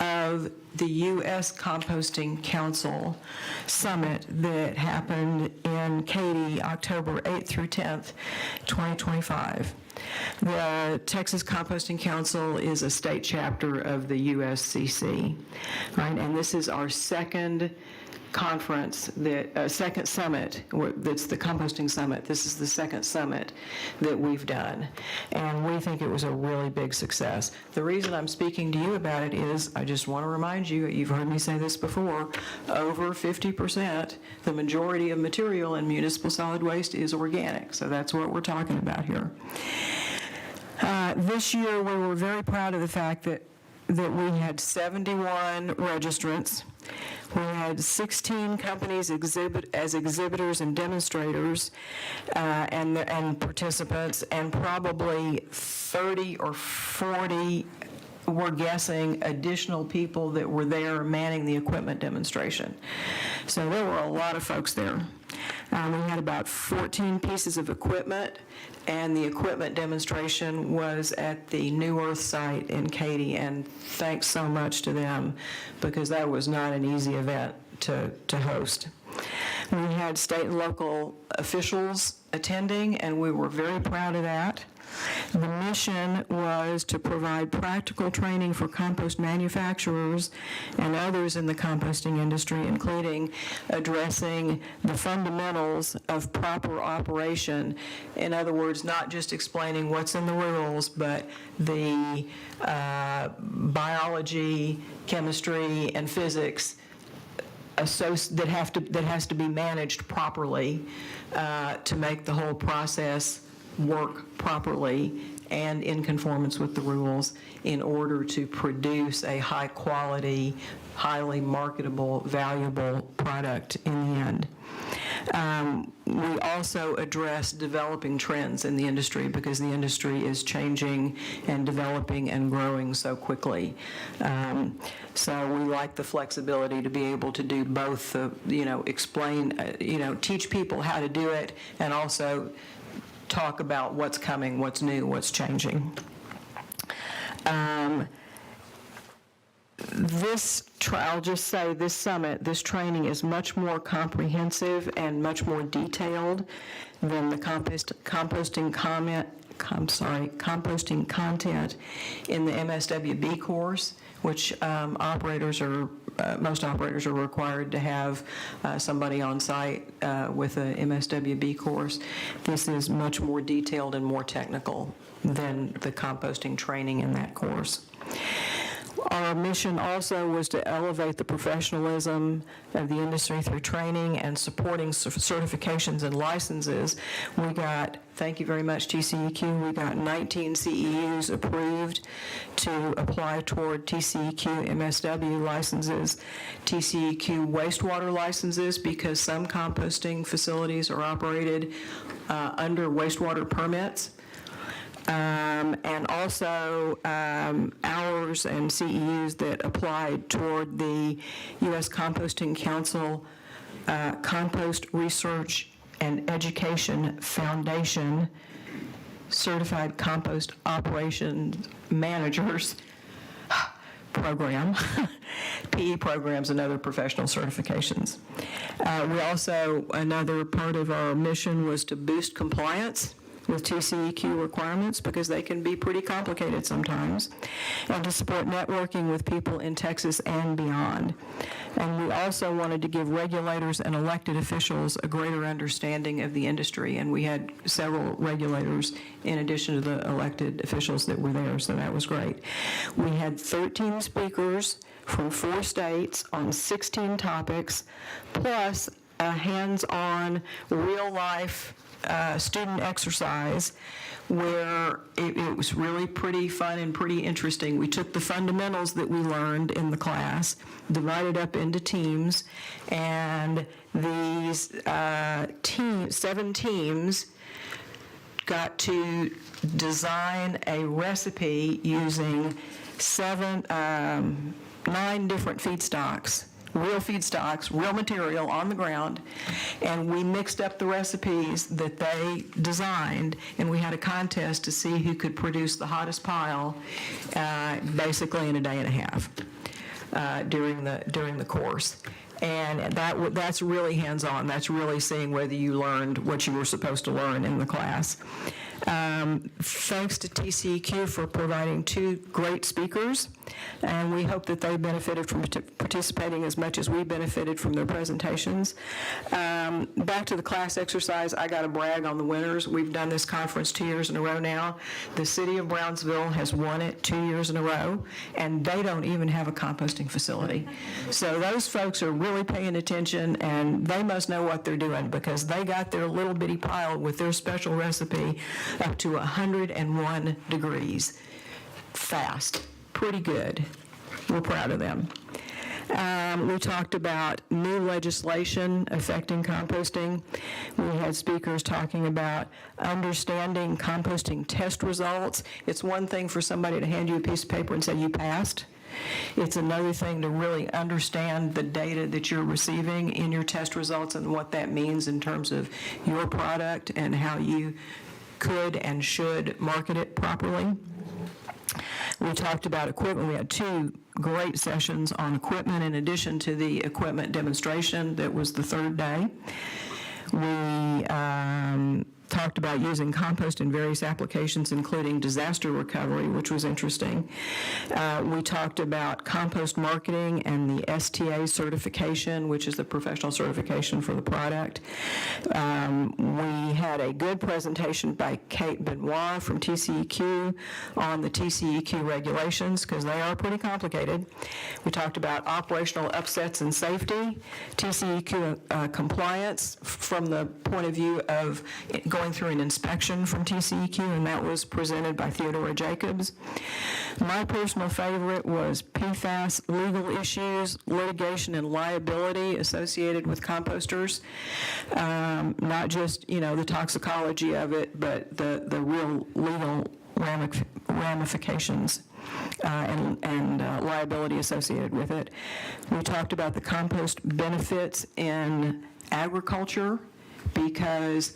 of the U.S. Composting Council Summit that happened in Katy, October 8th through 10th, 2025. The Texas Composting Council is a state chapter of the USCC, right? And this is our second conference, second summit, that's the composting summit. This is the second summit that we've done, and we think it was a really big success. The reason I'm speaking to you about it is I just want to remind you, you've heard me say this before, over 50%, the majority of material in municipal solid waste is organic, so that's what we're talking about here. This year, we were very proud of the fact that we had 71 registrants. We had 16 companies as exhibitors and demonstrators and participants, and probably 30 or 40, we're guessing, additional people that were there manning the equipment demonstration. So there were a lot of folks there. We had about 14 pieces of equipment, and the equipment demonstration was at the New Earth site in Katy, and thanks so much to them, because that was not an easy event to host. We had state and local officials attending, and we were very proud of that. The mission was to provide practical training for compost manufacturers and others in the composting industry, including addressing the fundamentals of proper operation. In other words, not just explaining what's in the rules, but the biology, chemistry, and physics that has to be managed properly to make the whole process work properly and in conformance with the rules in order to produce a high-quality, highly marketable, valuable product in the end. We also address developing trends in the industry because the industry is changing and developing and growing so quickly. So we like the flexibility to be able to do both, explain, teach people how to do it and also talk about what's coming, what's new, what's changing. I'll just say this summit, this training is much more comprehensive and much more detailed than the composting content in the MSWB course, which most operators are required to have somebody on site with a MSWB course. This is much more detailed and more technical than the composting training in that course. Our mission also was to elevate the professionalism of the industry through training and supporting certifications and licenses. We got, thank you very much, TCEQ, we got 19 CEUs approved to apply toward TCEQ MSW licenses, TCEQ wastewater licenses, because some composting facilities are operated under wastewater permits. And also ours and CEUs that applied toward the U.S. Composting Council Compost Research and Education Foundation Certified Compost Operations Managers program, PE programs and other professional certifications. We also, another part of our mission was to boost compliance with TCEQ requirements because they can be pretty complicated sometimes, and to support networking with people in Texas and beyond. And we also wanted to give regulators and elected officials a greater understanding of the industry, and we had several regulators in addition to the elected officials that were there, so that was great. We had 13 speakers from 4 states on 16 topics, plus a hands-on, real-life student exercise where it was really pretty fun and pretty interesting. We took the fundamentals that we learned in the class, divided up into teams, and these 7 teams got to design a recipe using 9 different feedstocks, real material on the ground, and we mixed up the recipes that they designed, and we had a contest to see who could produce the hottest pile basically in a day and a half during the course. And that's really hands-on. That's really seeing whether you learned what you were supposed to learn in the class. Thanks to TCEQ for providing 2 great speakers, and we hope that they benefited from participating as much as we benefited from their presentations. Back to the class exercise, I got to brag on the winners. We've done this conference 2 years in a row now. The city of Brownsville has won it 2 years in a row, and they don't even have a composting facility. So those folks are really paying attention, and they must know what they're doing because they got their little bitty pile with their special recipe up to 101 degrees fast. Pretty good. We're proud of them. We talked about new legislation affecting composting. We had speakers talking about understanding composting test results. It's one thing for somebody to hand you a piece of paper and say you passed. It's another thing to really understand the data that you're receiving in your test results and what that means in terms of your product and how you could and should market it properly. We talked about equipment. We had 2 great sessions on equipment in addition to the equipment demonstration that was the 3rd day. We talked about using compost in various applications, including disaster recovery, which was interesting. We talked about compost marketing and the STA certification, which is the professional certification for the product. We had a good presentation by Kate Benoit from TCEQ on the TCEQ regulations, because they are pretty complicated. We talked about operational upsets and safety, TCEQ compliance from the point of view of going going through an inspection from TCEQ, and that was presented by Theodora Jacobs. My personal favorite was PFAS legal issues, litigation, and liability associated with composters. Not just, the toxicology of it, but the real legal ramifications and liability associated with it. We talked about the compost benefits in agriculture, because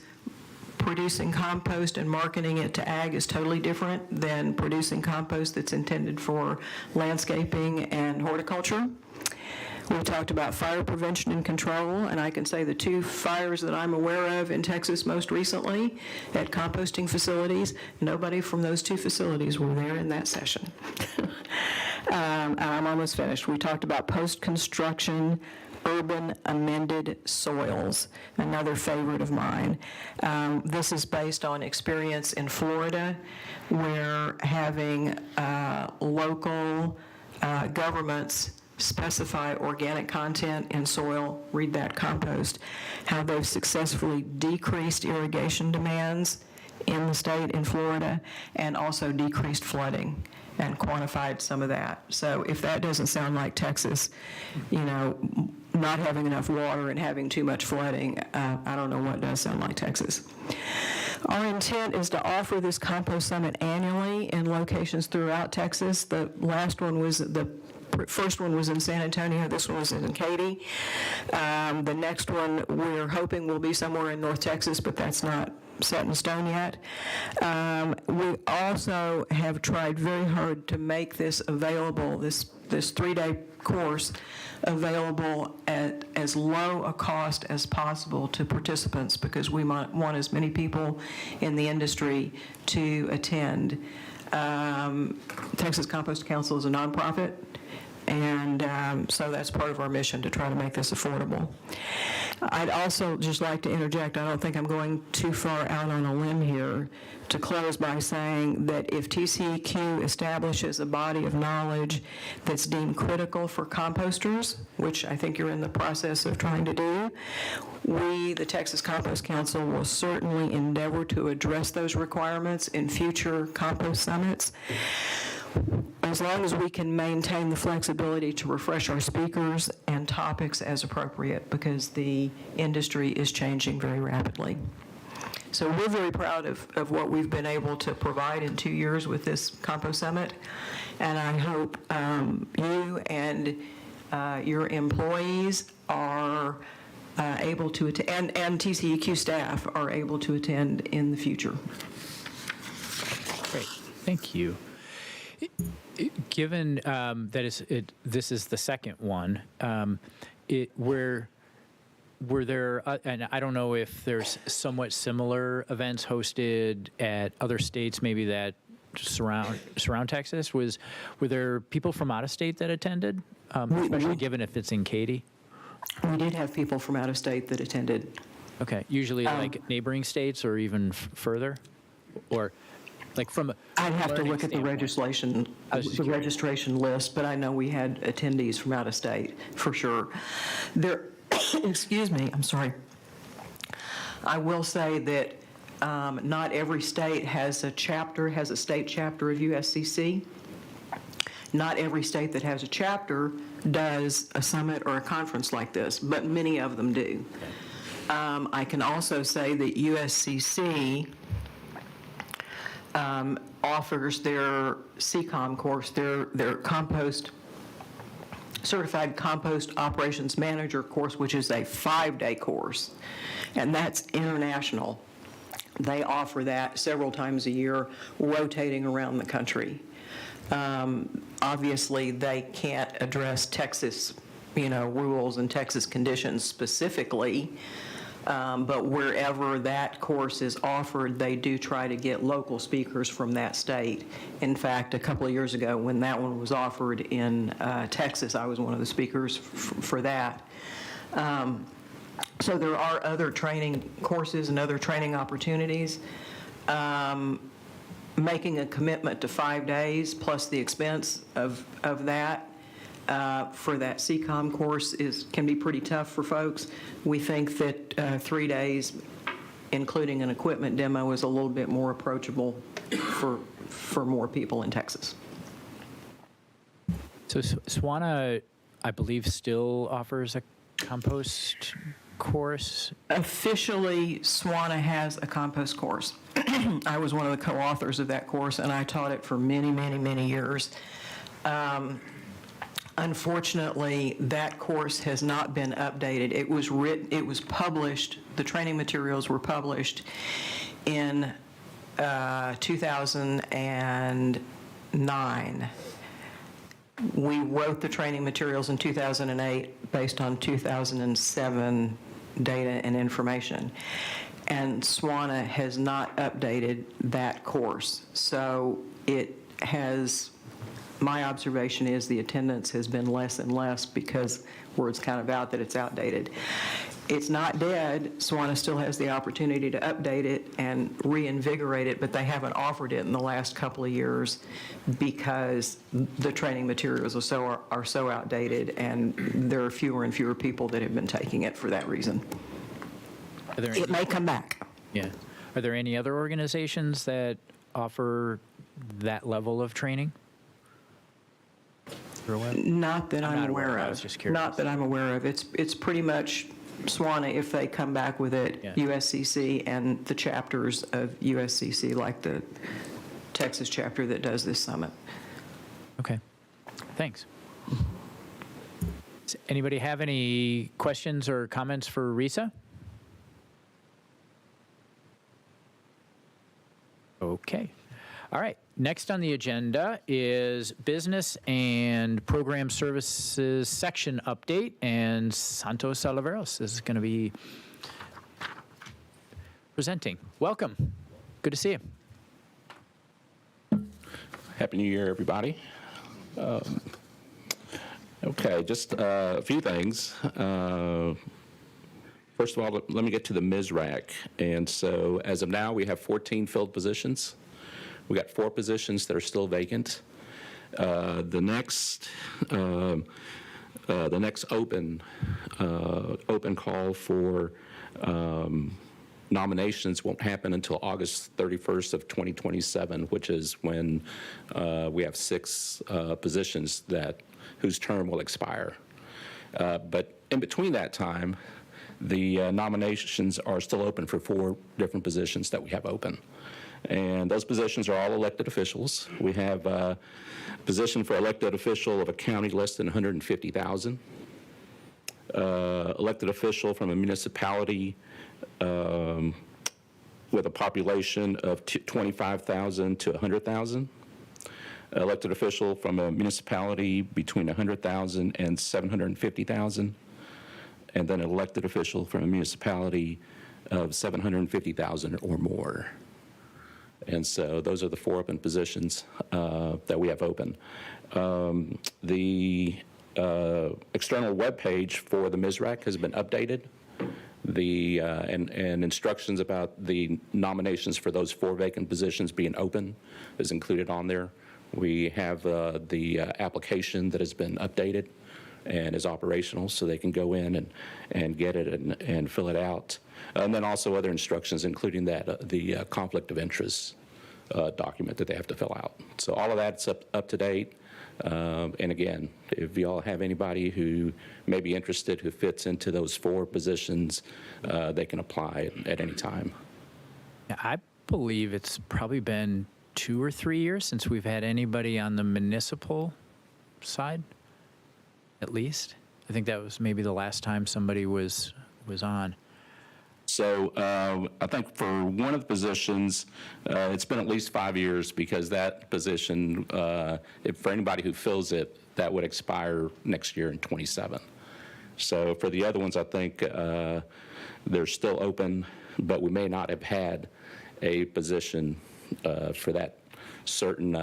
producing compost and marketing it to ag is totally different than producing compost that's intended for landscaping and horticulture. We talked about fire prevention and control, and I can say the 2 fires that I'm aware of in Texas most recently at composting facilities, nobody from those 2 facilities were there in that session. I'm almost finished. We talked about post-construction urban amended soils, another favorite of mine. This is based on experience in Florida, where having local governments specify organic content in soil, read that compost, how they've successfully decreased irrigation demands in the state in Florida, and also decreased flooding, and quantified some of that. So if that doesn't sound like Texas, not having enough water and having too much flooding, I don't know what does sound like Texas. Our intent is to offer this compost summit annually in locations throughout Texas. The first one was in San Antonio. This one was in Katy. The next one we're hoping will be somewhere in North Texas, but that's not set in stone yet. We also have tried very hard to make this available, this 3-day course available at as low a cost as possible to participants, because we want as many people in the industry to attend. Texas Compost Council is a nonprofit, and so that's part of our mission, to try to make this affordable. I'd also just like to interject, I don't think I'm going too far out on a limb here, to close by saying that if TCEQ establishes a body of knowledge that's deemed critical for composters, which I think you're in the process of trying to do, we, the Texas Compost Council, will certainly endeavor to address those requirements in future compost summits, as long as we can maintain the flexibility to refresh our speakers and topics as appropriate, because the industry is changing very rapidly. So we're very proud of what we've been able to provide in 2 years with this Compost Summit, and I hope you and your employees are able to attend, and TCEQ staff are able to attend in the future. Great, thank you. Given that this is the second one, were there, and I don't know if there's somewhat similar events hosted at other states, maybe that surround Texas. Were there people from out of state that attended, especially given if it's in Katy? We did have people from out of state that attended. Okay, usually like neighboring states or even further, or like from a I'd have to look at the standpoint. registration list, but I know we had attendees from out of state for sure. Excuse me, I'm sorry. I will say that not every state has a state chapter of USCC. Not every state that has a chapter does a summit or a conference like this, but many of them do. I can also say that USCC offers their CCOM course, their Certified Compost Operations Manager course, which is a 5-day course, and that's international. They offer that several times a year, rotating around the country. Obviously, they can't address Texas, rules and Texas conditions specifically, but wherever that course is offered, they do try to get local speakers from that state. In fact, a couple of years ago, when that one was offered in Texas, I was one of the speakers for that. So there are other training courses and other training opportunities. Making a commitment to 5 days plus the expense of that for that CCOM course can be pretty tough for folks. We think that 3 days including an equipment demo is a little bit more approachable for more people in Texas. So SWANA, I believe, still offers a compost course. Officially, SWANA has a compost course. I was one of the co-authors of that course, and I taught it for many, many, many years. Unfortunately, that course has not been updated. It was published, the training materials were published in 2009. We wrote the training materials in 2008 based on 2007 data and information. And SWANA has not updated that course. So it has, my observation is the attendance has been less and less because word's kind of out that it's outdated. It's not dead. SWANA still has the opportunity to update it and reinvigorate it, but they haven't offered it in the last couple of years because the training materials are so outdated, and there are fewer and fewer people that have been taking it for that reason. It may come back. Yeah. Are there any other organizations that offer that level of training? Not that I'm aware I of. was just curious. Not that I'm aware of. It's pretty much SWANA, if they come back with it, Yeah. USCC and the chapters of USCC, like the Texas chapter that does this summit. Okay. Thanks. Does anybody have any questions or comments for Risa? Okay. All right. Next on the agenda is Business and Program Services section update, and Santos Oliveros is going to be presenting. Welcome. Good to see you. Happy New Year, everybody. Okay, just a few things. First of all, let me get to the MSRAC. And so as of now, we have 14 filled positions. We got 4 positions that are still vacant. The next open call for nominations won't happen until August 31st of 2027, which is when we have 6 positions whose term will expire. But in between that time, the nominations are still open for 4 different positions that we have open. And those positions are all elected officials. We have a position for elected official of a county less than 150,000. Elected official from a municipality with a population of 25,000 to 100,000. Elected official from a municipality between 100,000 and 750,000. And then an elected official from a municipality of 750,000 or more. And so those are the 4 open positions that we have open. The external web page for the MSRAC has been updated. And instructions about the nominations for those 4 vacant positions being open is included on there. We have the application that has been updated and is operational, so they can go in and get it and fill it out. And then also other instructions, including that the conflict of interest document that they have to fill out. So all of that's up to date. And again, if y'all have anybody who may be interested who fits into those 4 positions, they can apply at any time. Yeah, I believe it's probably been 2 or 3 years since we've had anybody on the municipal side, at least. I think that was maybe the last time somebody was on. So I think for one of the positions, it's been at least 5 years because that position, for anybody who fills it, that would expire next year in 27. So for the other ones, I think they're still open, but we may not have had a position for that certain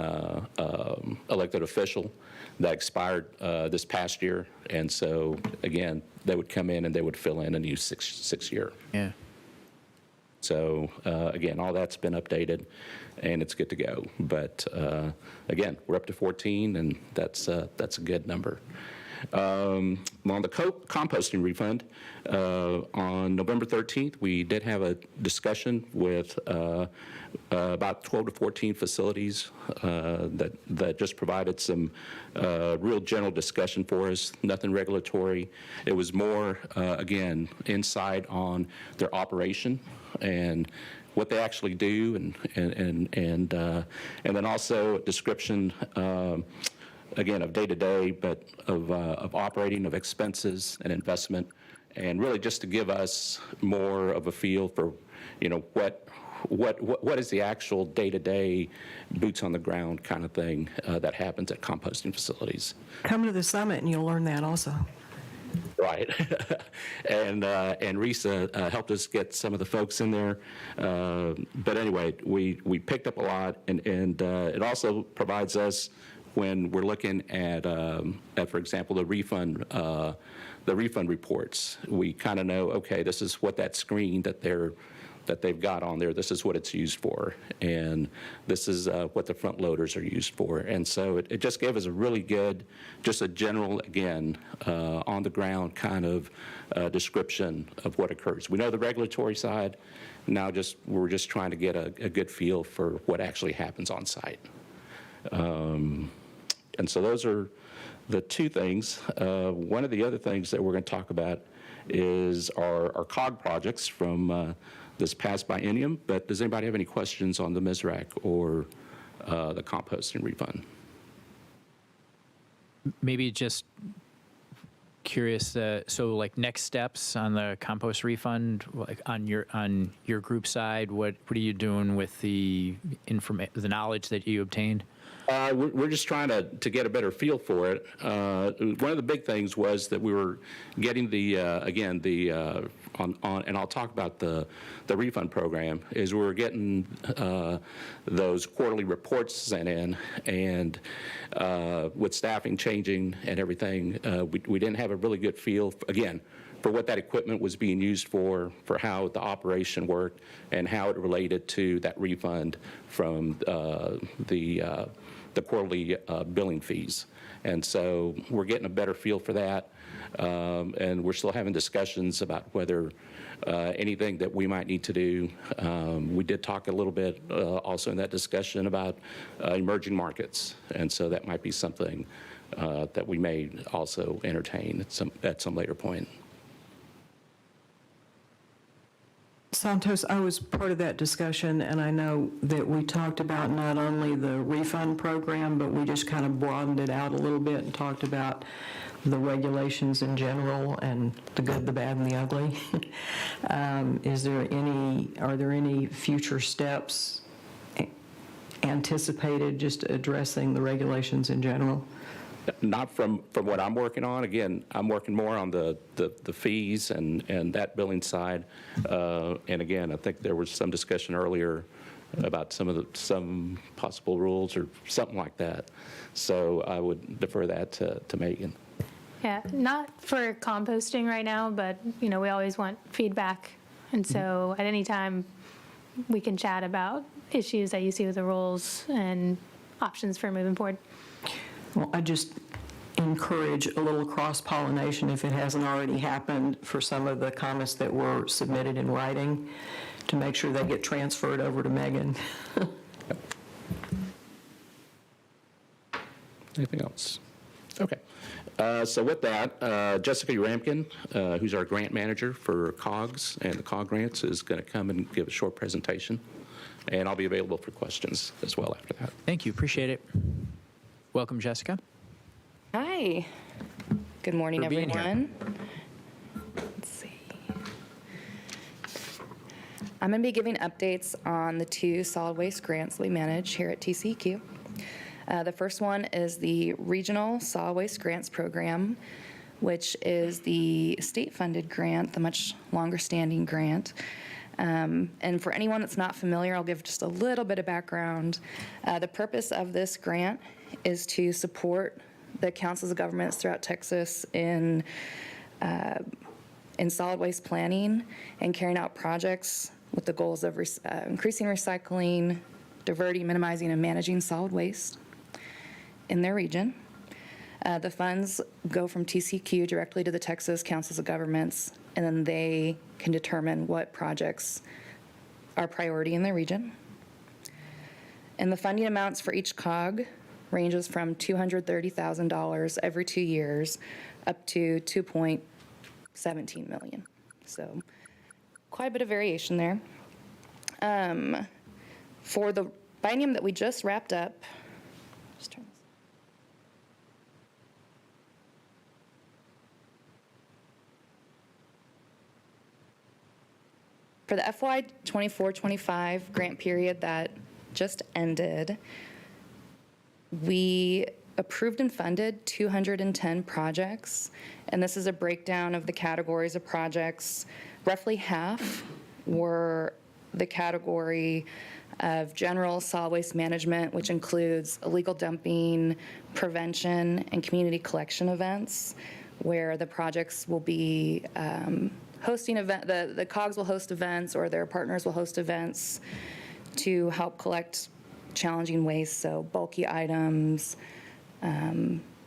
elected official that expired this past year. And so, again, they would come in and they would fill in a new six year. Yeah. So, again, all that's been updated and it's good to go. But, again, we're up to 14 and that's a good number. On the composting refund, on November 13th, we did have a discussion with about 12 to 14 facilities that just provided some real general discussion for us, nothing regulatory. It was more, again, insight on their operation and what they actually do, and then also a description, again, of day-to-day, but of operating, of expenses and investment, and really just to give us more of a feel for, what is the actual day-to-day, boots on the ground kind of thing that happens at composting facilities. Come to the summit and you'll learn that also. Right. And Risa helped us get some of the folks in there. But anyway, we picked up a lot, and it also provides us, when we're looking at for example, the refund reports, we kind of know, okay, this is what that screen that they've got on there, this is what it's used for, and this is what the front loaders are used for. And so it just gave us a really good, just a general, again, on the ground kind of description of what occurs. We know the regulatory side. Now we're just trying to get a good feel for what actually happens on site. And so those are the two things. One of the other things that we're going to talk about is our COG projects from this past biennium. But does anybody have any questions on the MSRAC or the composting refund? Maybe just curious, so like next steps on the compost refund, like on your group side, what are you doing with the knowledge that you obtained? We're just trying to get a better feel for it. One of the big things was that we were getting and I'll talk about the refund program, is we were getting those quarterly reports sent in, and with staffing changing and everything, we didn't have a really good feel, again, for what that equipment was being used for how the operation worked, and how it related to that refund from the quarterly billing fees. And so we're getting a better feel for that, and we're still having discussions about whether anything that we might need to do. We did talk a little bit also in that discussion about emerging markets, and so that might be something that we may also entertain at some later point. Santos, I was part of that discussion, and I know that we talked about not only the refund program, but we just kind of broadened it out a little bit and talked about the regulations in general and the good, the bad, and the ugly. Are there any future steps anticipated just addressing the regulations in general? Not from what I'm working on. Again, I'm working more on the fees and that billing side. And again, I think there was some discussion earlier about some possible rules or something like that. So I would defer that to Megan. Yeah, not for composting right now, but we always want feedback, and so at any time we can chat about issues that you see with the rules and options for moving forward. Well, I just encourage a little cross-pollination, if it hasn't already happened, for some of the comments that were submitted in writing, to make sure they get transferred over to Megan. Anything else? Okay. So with that, Jessica Ramkin, who's our grant manager for COGS and the COG grants, is going to come and give a short presentation, and I'll be available for questions as well after that. Thank you. Appreciate it. Welcome, Jessica. Hi. Good morning, For being here. everyone. Let's see. I'm going to be giving updates on the 2 solid waste grants we manage here at TCEQ. The first one is the Regional Solid Waste Grants Program, which is the state-funded grant, the much longer-standing grant. And for anyone that's not familiar, I'll give just a little bit of background. The purpose of this grant is to support the councils of governments throughout Texas in solid waste planning and carrying out projects with the goals of increasing recycling, diverting, minimizing, and managing solid waste in their region. The funds go from TCQ directly to the Texas Councils of Governments, and then they can determine what projects are priority in the region. And the funding amounts for each COG ranges from $230,000 every 2 years up to $2.17 million. So quite a bit of variation there. For the biennium that we just wrapped up, just turn this. For the FY 24-25 grant period that just ended, we approved and funded 210 projects, and this is a breakdown of the categories of projects. Roughly half were the category of general solid waste management, which includes illegal dumping, prevention, and community collection events, where the projects will be hosting event. The COGs will host events, or their partners will host events to help collect challenging waste, so bulky items,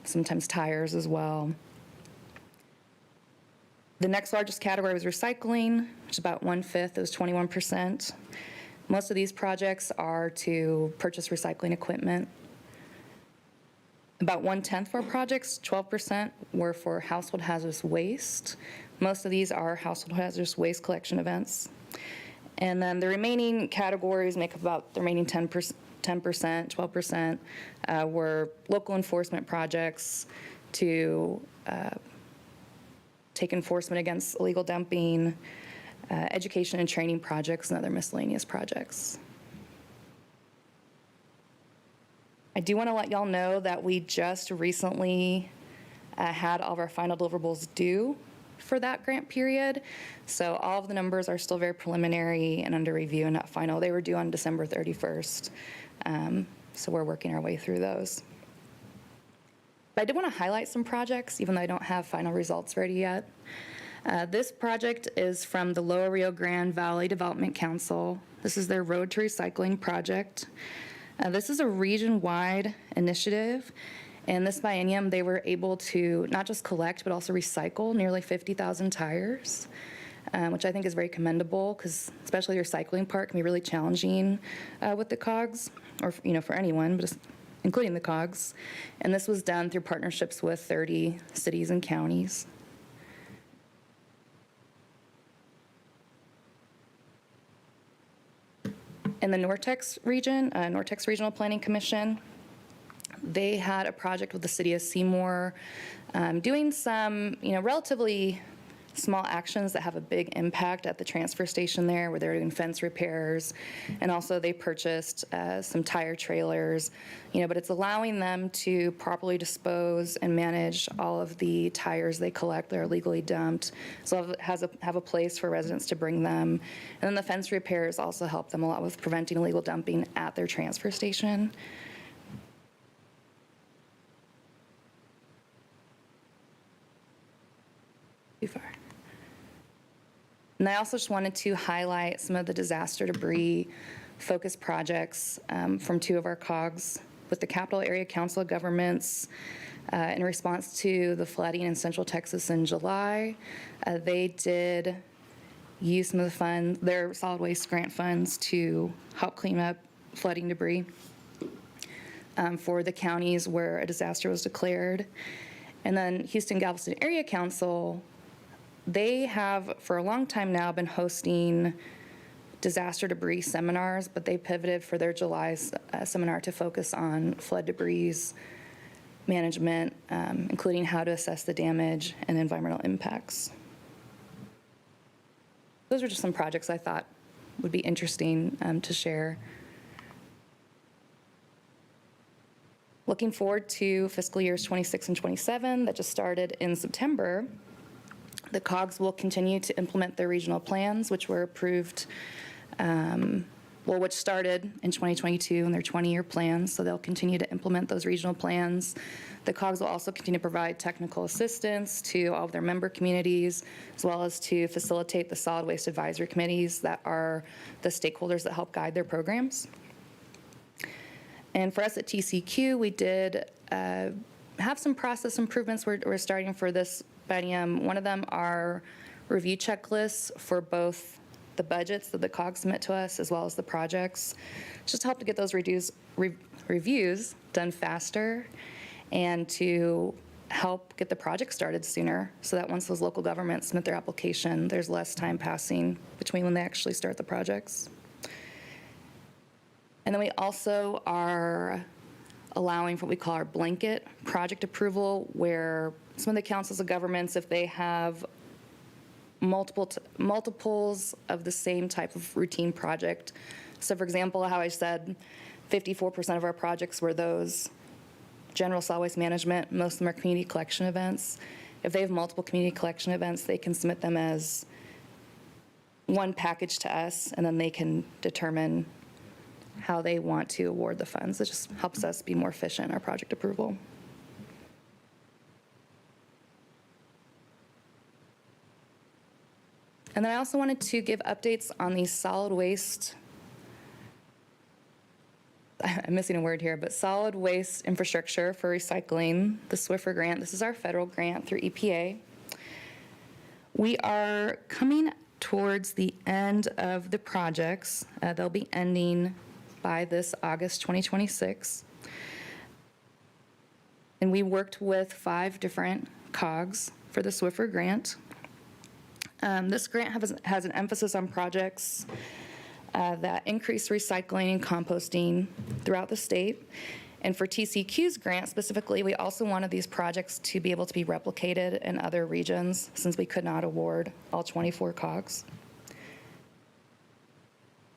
sometimes tires as well. The next largest category was recycling, which is about 1/5, it was 21%. Most of these projects are to purchase recycling equipment. About 1/10 of our projects, 12%, were for household hazardous waste. Most of these are household hazardous waste collection events. And then the remaining categories make up about the remaining 10%, 12% were local enforcement projects to take enforcement against illegal dumping, education and training projects, and other miscellaneous projects. I do want to let y'all know that we just recently had all of our final deliverables due for that grant period. So all of the numbers are still very preliminary and under review and not final. They were due on December 31st. So we're working our way through those. But I did want to highlight some projects, even though I don't have final results ready yet. This project is from the Lower Rio Grande Valley Development Council. This is their Road to Recycling project. This is a region-wide initiative. And this biennium, they were able to not just collect, but also recycle nearly 50,000 tires, which I think is very commendable, because especially the recycling part can be really challenging with the COGs, or for anyone, but just including the COGs. And this was done through partnerships with 30 cities and counties. In the Nortex region, Nortex Regional Planning Commission, they had a project with the city of Seymour doing some, relatively small actions that have a big impact at the transfer station there, where they're doing fence repairs. And also they purchased some tire trailers, but it's allowing them to properly dispose and manage all of the tires they collect that are legally dumped. So it have a place for residents to bring them. And then the fence repairs also help them a lot with preventing illegal dumping at their transfer station. Too far. And I also just wanted to highlight some of the disaster debris focused projects from 2 of our COGs. With the Capital Area Council of Governments, in response to the flooding in Central Texas in July, they did use some of the funds, their solid waste grant funds, to help clean up flooding debris for the counties where a disaster was declared. And then Houston-Galveston Area Council, they have for a long time now been hosting disaster debris seminars, but they pivoted for their July seminar to focus on flood debris management, including how to assess the damage and environmental impacts. Those are just some projects I thought would be interesting to share. Looking forward to fiscal years 26 and 27 that just started in September. The COGs will continue to implement their regional plans, which were approved, which started in 2022 in their 20-year plans, so they'll continue to implement those regional plans. The COGs will also continue to provide technical assistance to all of their member communities, as well as to facilitate the solid waste advisory committees that are the stakeholders that help guide their programs. And for us at TCQ, we did have some process improvements we're starting for this biennium. One of them are review checklists for both the budgets that the COG submit to us as well as the projects, just to help to get those reviews done faster and to help get the project started sooner so that once those local governments submit their application, there's less time passing between when they actually start the projects. And then we also are allowing for what we call our blanket project approval, where some of the councils of governments, if they have multiples of the same type of routine project. So for example, how I said 54% of our projects were those general solid waste management, most of them are community collection events. If they have multiple community collection events, they can submit them as one package to us, and then they can determine how they want to award the funds. It just helps us be more efficient in our project approval. And then I also wanted to give updates on the solid waste, I'm missing a word here, but solid waste infrastructure for recycling, the SWIFR grant. This is our federal grant through EPA. We are coming towards the end of the projects. They'll be ending by this August 2026. And we worked with 5 different COGs for the SWIFR grant. This grant has an emphasis on projects that increase recycling and composting throughout the state. And for TCQ's grant specifically, we also wanted these projects to be able to be replicated in other regions since we could not award all 24 COGs.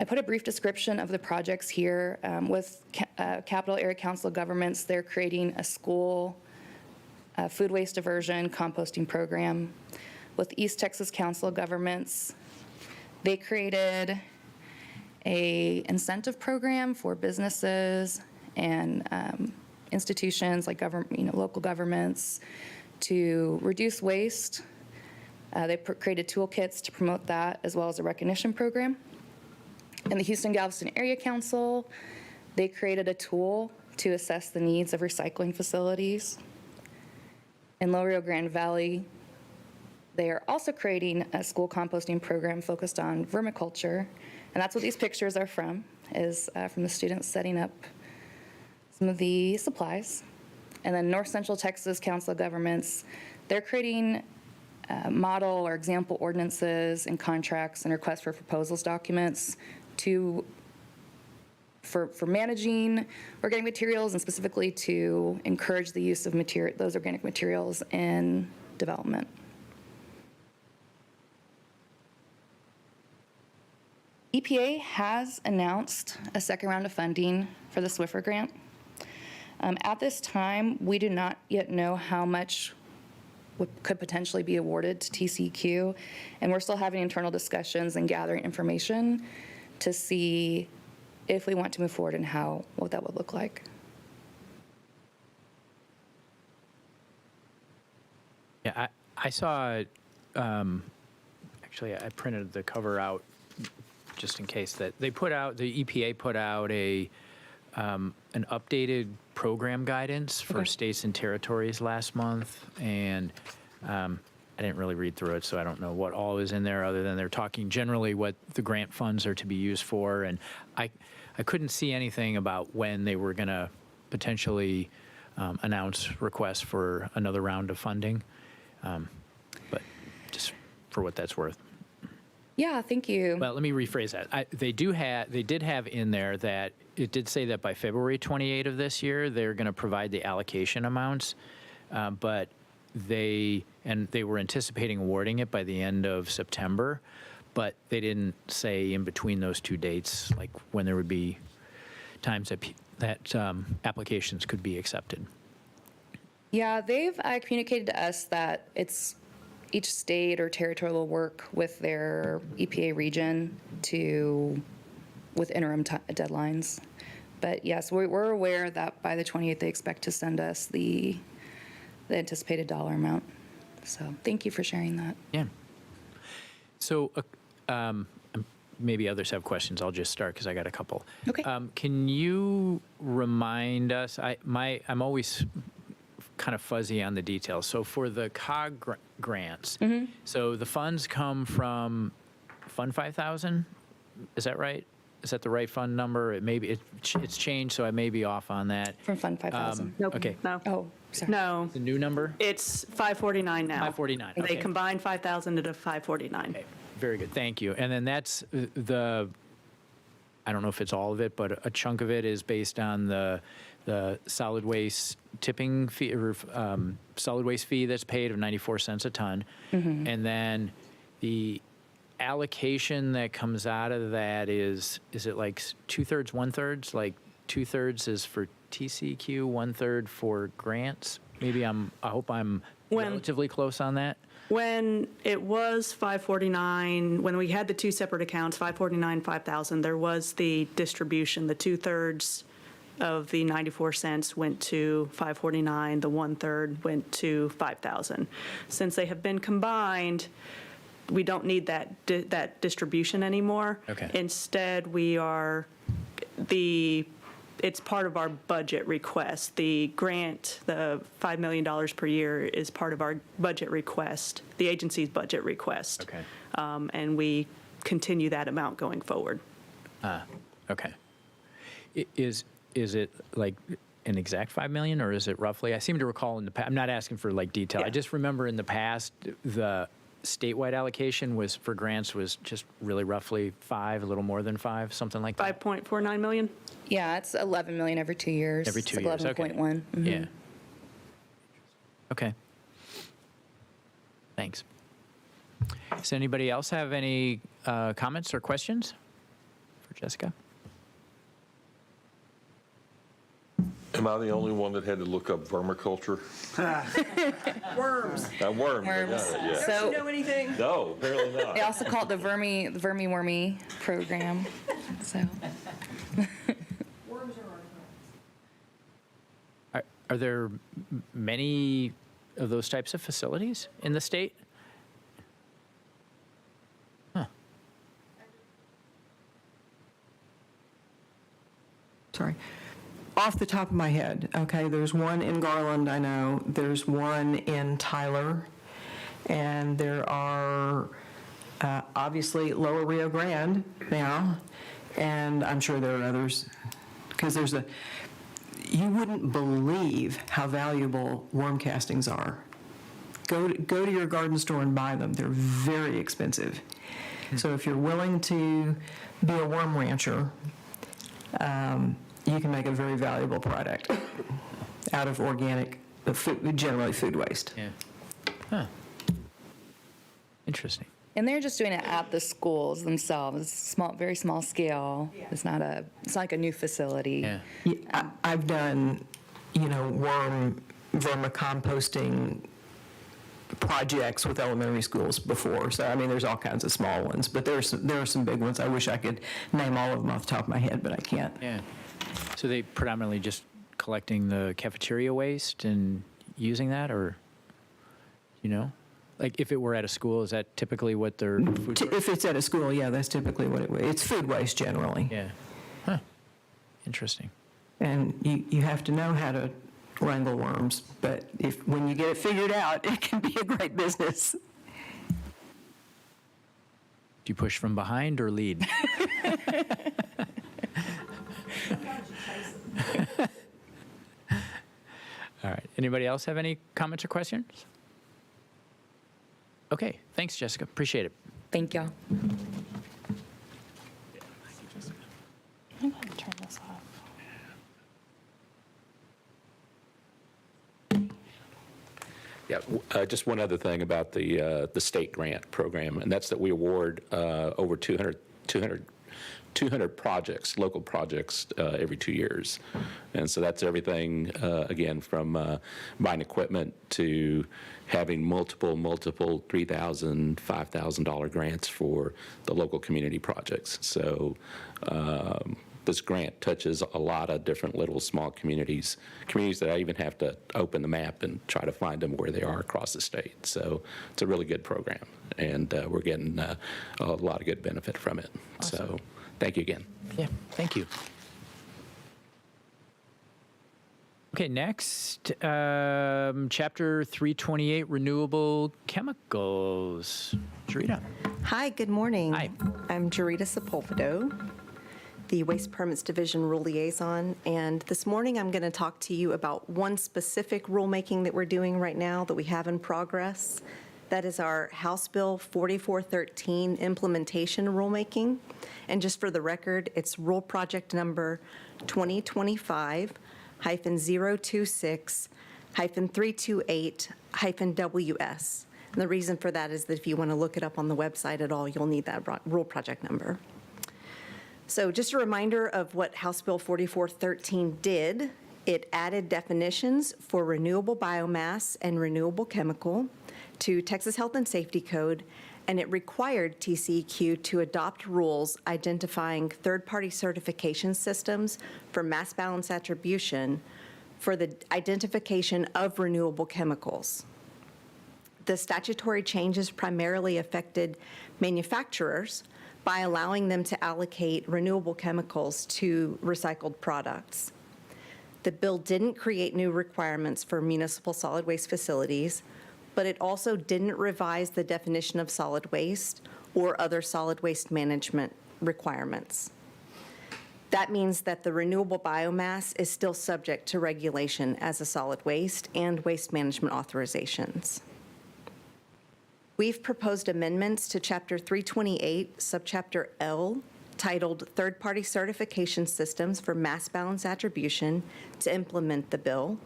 I put a brief description of the projects here. With Capital Area Council of Governments, they're creating a school food waste diversion composting program. With East Texas Council of Governments, they created a incentive program for businesses and institutions like local governments to reduce waste. They created toolkits to promote that, as well as a recognition program. And the Houston-Galveston Area Council, they created a tool to assess the needs of recycling facilities. In Lower Rio Grande Valley, they are also creating a school composting program focused on vermiculture. And that's what these pictures are from, is from the students setting up some of the supplies. And then North Central Texas Council of Governments, they're creating model or example ordinances and contracts and requests for proposals documents for managing organic materials, and specifically to encourage the use of those organic materials in development. EPA has announced a second round of funding for the SWIFR grant. At this time, we do not yet know how much could potentially be awarded to TCQ, and we're still having internal discussions and gathering information to see if we want to move forward and what that would look like. Yeah, I saw, actually, I printed the cover out just in case, that the EPA put out an updated program guidance for states and territories last month, and I didn't really read through it, so I don't know what all is in there, other than they're talking generally what the grant funds are to be used for, and I couldn't see anything about when they were going to potentially announce requests for another round of funding, but just for what that's worth. Yeah, thank you. Well, let me rephrase that. They did have in there that it did say that by February 28 of this year, they're going to provide the allocation amounts, but they were anticipating awarding it by the end of September, but they didn't say in between those two dates, like when there would be times that applications could be accepted. Yeah, they've communicated to us that each state or territory will work with their EPA region with interim deadlines. But yes, we're aware that by the 28th, they expect to send us the anticipated dollar amount. So thank you for sharing that. Yeah. So maybe others have questions. I'll just start because I got a couple. Okay. Can you remind us, I'm always kind of fuzzy on the details. So for the COG grants, so the funds come from Fund 5,000? Is that right? Is that the right fund number? It may be, it's changed, so I may be off on that. From Fund 5,000. Nope. Okay. No. Oh, sorry. No, The new number? it's 549 now. 549, They okay. combined 5,000 into 549. Okay, very good, thank you. And then that's I don't know if it's all of it, but a chunk of it is based on the solid waste tipping fee, or solid waste fee that's paid of 94 cents a ton. And then the allocation that comes out of that is it like 2/3, 1/3? Like 2/3 is for TCQ, 1/3 for grants? Maybe I hope I'm relatively close on that. When it was 549, when we had the two separate accounts, 549, 5,000, there was the distribution, the 2/3 of the 94 cents went to 549, the 1/3 went to 5,000. Since they have been combined, we don't need that distribution anymore. Okay. Instead, it's part of our budget request. The grant, the $5 million per year, is part of our budget request, the agency's budget request. Okay. And we continue that amount going forward. Okay. Is it like an exact 5 million, or is it roughly? I seem to recall in the past, I'm not asking for like detail. I Yeah. just remember in the past, the statewide allocation was for grants was just really roughly 5, a little more than 5, something like that. 5.49 million? Yeah, it's 11 million every 2 years. Every 2 It's years, okay. 11.1. Yeah. Okay. Thanks. Does anybody else have any comments or questions for Jessica? Am I the only one that had to look up vermiculture? Worms. Worms. I got Worms. it, yeah. So- Know anything? No, apparently They not. also call it the Vermi Wormy program. So, Are there many of those types of facilities in the state? Sorry. Off the top of my head, okay, there's one in Garland, I know, there's one in Tyler, and there are obviously Lower Rio Grande now, and I'm sure there are others, because you wouldn't believe how valuable worm castings are. Go to your garden store and buy them. They're very expensive. So if you're willing to be a worm rancher, you can make a very valuable product out of organic, generally food waste. Yeah. Huh. Interesting. and they're just doing it at the schools themselves. It's small, very small scale. It's like a new facility. Yeah. Yeah, I've done, worm vermicomposting projects with elementary schools before. So, there's all kinds of small ones, but there are some big ones. I wish I could name all of them off the top of my head, but I can't. Yeah. So they predominantly just collecting the cafeteria waste and using that, or, like if it were at a school, is that typically what their food source? If it's at a school, yeah, that's typically what it's food waste generally. Yeah. Huh. Interesting. And you have to know how to wrangle worms, but when you get it figured out, it can be a great business. Do you push from behind or lead? All right. Anybody else have any comments or questions? Okay. Thanks, Jessica. Appreciate it. Thank y'all. I'm going to turn this off. Yeah, just one other thing about the state grant program, and that's that we award over 200 projects, local projects, every 2 years. And so that's everything, again, from buying equipment to having multiple $3,000, $5,000 grants for the local community projects. So this grant touches a lot of different little small communities that I even have to open the map and try to find them where they are across the state. So it's a really good program, and we're getting a lot of good benefit from it. Awesome. So thank you again. Yeah. Thank you. Okay, next, Chapter 328, Renewable Chemicals. Jarita. Hi, good morning. Hi. I'm Jarita Sepulvedo, the Waste Permits Division Rule Liaison, and this morning I'm going to talk to you about one specific rulemaking that we're doing right now that we have in progress. That is our House Bill 4413 implementation rulemaking. And just for the record, it's rule project number 2025-026-328-WS. And the reason for that is that if you want to look it up on the website at all, you'll need that rule project number. So just a reminder of what House Bill 4413 did. It added definitions for renewable biomass and renewable chemical to Texas Health and Safety Code, and it required TCEQ to adopt rules identifying third-party certification systems for mass balance attribution for the identification of renewable chemicals. The statutory changes primarily affected manufacturers by allowing them to allocate renewable chemicals to recycled products. The bill didn't create new requirements for municipal solid waste facilities, but it also didn't revise the definition of solid waste or other solid waste management requirements. That means that the renewable biomass is still subject to regulation as a solid waste and waste management authorizations. We've proposed amendments to Chapter 328, Subchapter L, titled Third-Party Certification Systems for Mass Balance Attribution, to implement the bill.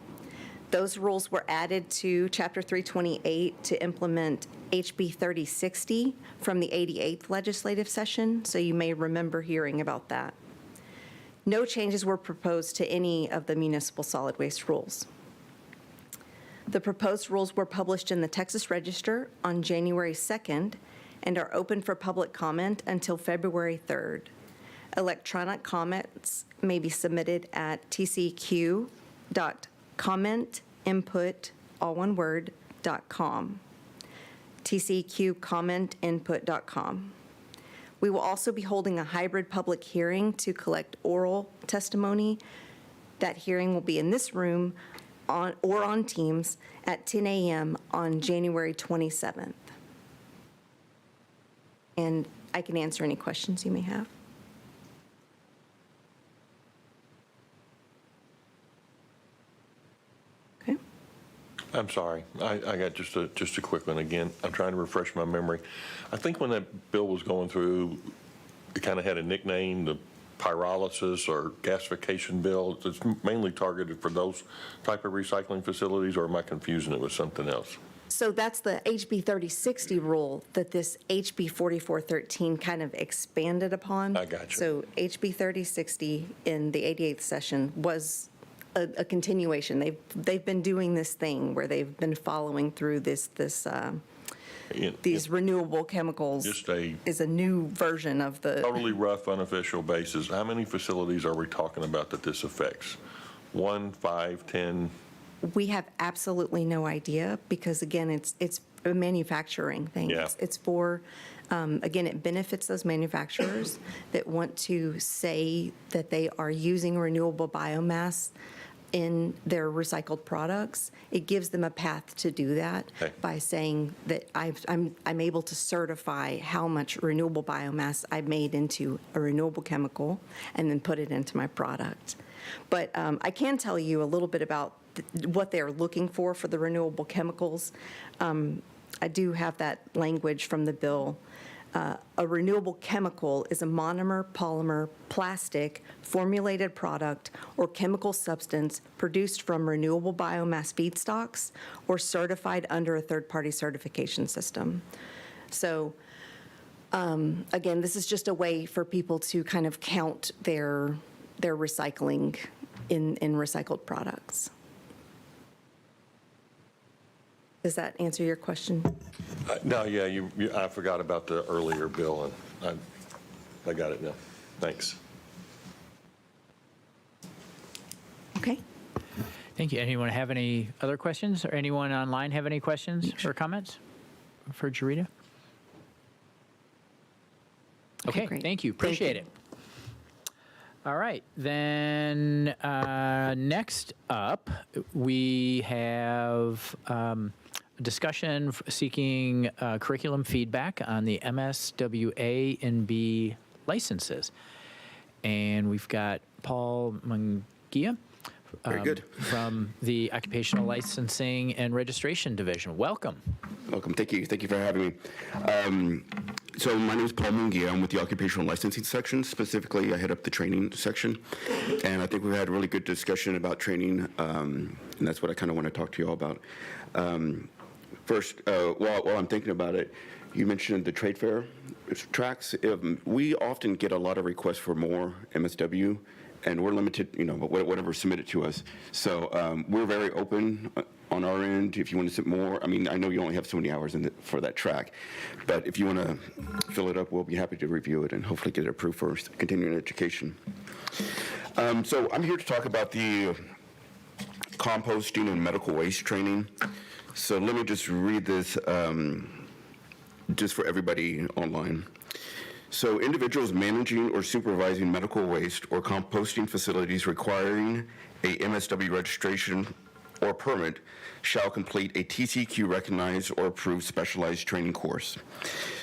Those rules were added to Chapter 328 to implement HB 3060 from the 88th legislative session, so you may remember hearing about that. No changes were proposed to any of the municipal solid waste rules. The proposed rules were published in the Texas Register on January 2nd and are open for public comment until February 3rd. Electronic comments may be submitted at tcq.commentinput, all one word, .com. tcqcommentinput.com. We will also be holding a hybrid public hearing to collect oral testimony. That hearing will be in this room or on Teams at 10 a.m. on January 27th. And I can answer any questions you may have. Okay. I'm sorry. I got just a quick one again. I'm trying to refresh my memory. I think when that bill was going through, it kind of had a nickname, the pyrolysis or gasification bill. It's mainly targeted for those type of recycling facilities, or am I confusing it with something else? So that's the HB 3060 rule that this HB 4413 kind of expanded upon. I got you. So HB 3060 in the 88th session was a continuation. They've been doing this thing where they've been following through these renewable chemicals. Is a new version of the Totally rough, unofficial basis. How many facilities are we talking about that this affects? 1, 5, 10? We have absolutely no idea because, again, it's a manufacturing thing. Yeah. It's for, again, it benefits those manufacturers that want to say that they are using renewable biomass in their recycled products. It gives them a path to do that by saying that I'm able to certify how much renewable biomass I've made into a renewable chemical and then put it into my product. But I can tell you a little bit about what they're looking for the renewable chemicals. I do have that language from the bill. A renewable chemical is a monomer, polymer, plastic, formulated product, or chemical substance produced from renewable biomass feedstocks or certified under a third-party certification system. So, again, this is just a way for people to kind of count their recycling in recycled products. Does that answer your question? No, yeah, I forgot about the earlier bill, and I got it now. Thanks. Okay. Thank you. Anyone have any other questions, or anyone online have any questions or comments for Jarita? Okay, great. thank you. Appreciate it. All right, then next up, we have a discussion seeking curriculum feedback on the MSW A and B licenses. And we've got Paul Mungia Very good. from the Occupational Licensing and Registration Division. Welcome. Welcome. Thank you. Thank you for having me. So my name is Paul Mungia. I'm with the Occupational Licensing section. Specifically, I head up the training section. And I think we've had a really good discussion about training, and that's what I kind of want to talk to you all about. First, while I'm thinking about it, you mentioned the trade fair tracks. We often get a lot of requests for more MSW, and we're limited, whatever's submitted to us. So we're very open on our end. If you want to submit more, I mean, I know you only have so many hours for that track, but if you want to fill it up, we'll be happy to review it and hopefully get it approved for continuing education. So I'm here to talk about the composting and medical waste training. So let me just read this just for everybody online. So individuals managing or supervising medical waste or composting facilities requiring a MSW registration or permit shall complete a TCQ recognized or approved specialized training course.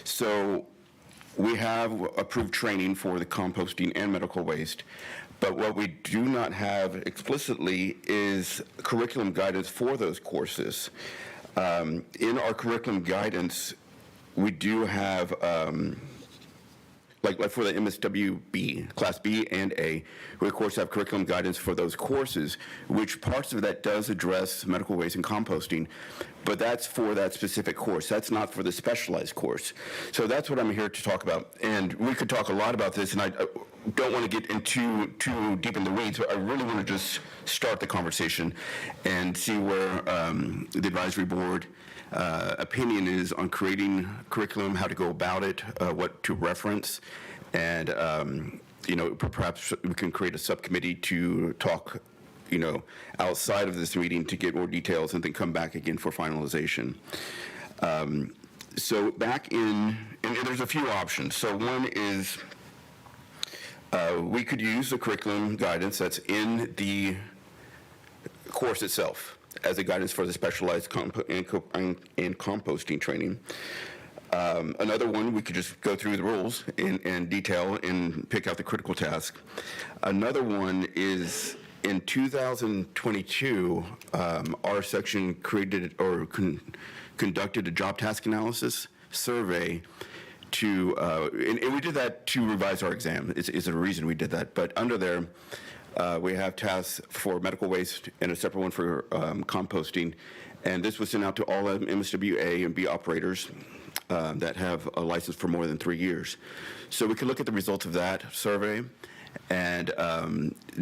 So we have approved training for the composting and medical waste, but what we do not have explicitly is curriculum guidance for those courses. In our curriculum guidance, we do have like for the MSW B, Class B and A, we of course have curriculum guidance for those courses, which parts of that does address medical waste and composting, but that's for that specific course. That's not for the specialized course. So that's what I'm here to talk about. And we could talk a lot about this, and I don't want to get into too deep in the weeds, but I really want to just start the conversation and see where the advisory board opinion is on creating curriculum, how to go about it, what to reference, and perhaps we can create a subcommittee to talk, outside of this meeting to get more details and then come back again for finalization. So back in, and there's a few options. So one is we could use the curriculum guidance that's in the course itself as a guidance for the specialized and composting training. Another one, we could just go through the rules in detail and pick out the critical task. Another one is in 2022, our section created or conducted a job task analysis survey to, and we did that to revise our exam. It's a reason we did that. But under there, we have tasks for medical waste and a separate one for composting. And this was sent out to all MSW A and B operators that have a license for more than 3 years. So we can look at the results of that survey and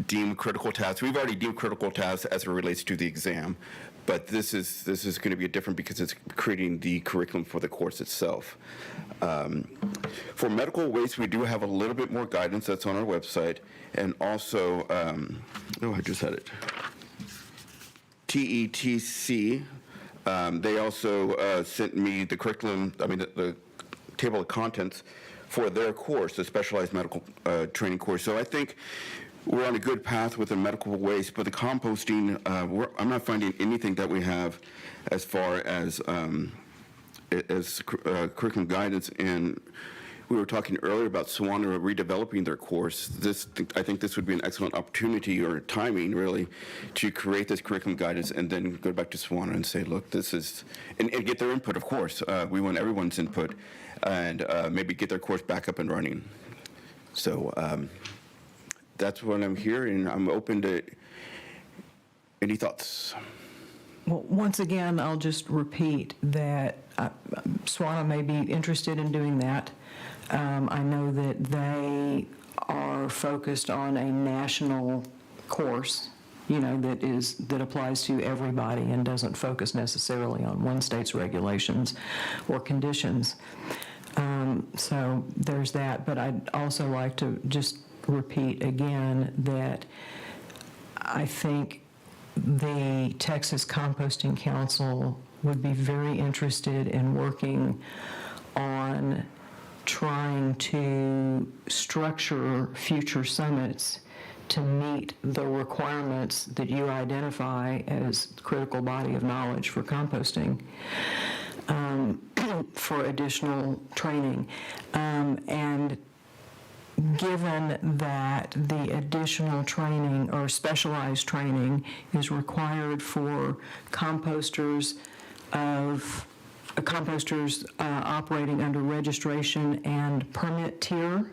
deem critical tasks. We've already deemed critical tasks as it relates to the exam, but this is going to be different because it's creating the curriculum for the course itself. For medical waste, we do have a little bit more guidance that's on our website, and also, I just had it. TETC, they also sent me the curriculum, the table of contents for their course, the specialized medical training course. So I think we're on a good path with the medical waste, but the composting, I'm not finding anything that we have as far as curriculum guidance. And we were talking earlier about SWANA redeveloping their course. I think this would be an excellent opportunity or timing, really, to create this curriculum guidance and then go back to SWANA and say, look, this is, and get their input, of course. We want everyone's input, and maybe get their course back up and running. So that's what I'm here, and I'm open to any thoughts. Well, once again, I'll just repeat that SWANA may be interested in doing that. I know that they are focused on a national course, that applies to everybody and doesn't focus necessarily on one state's regulations or conditions. So there's that, but I'd also like to just repeat again that I think the Texas Composting Council would be very interested in working on trying to structure future summits to meet the requirements that you identify as critical body of knowledge for composting, for additional training. And given that the additional training or specialized training is required for composters operating under registration and permit tier,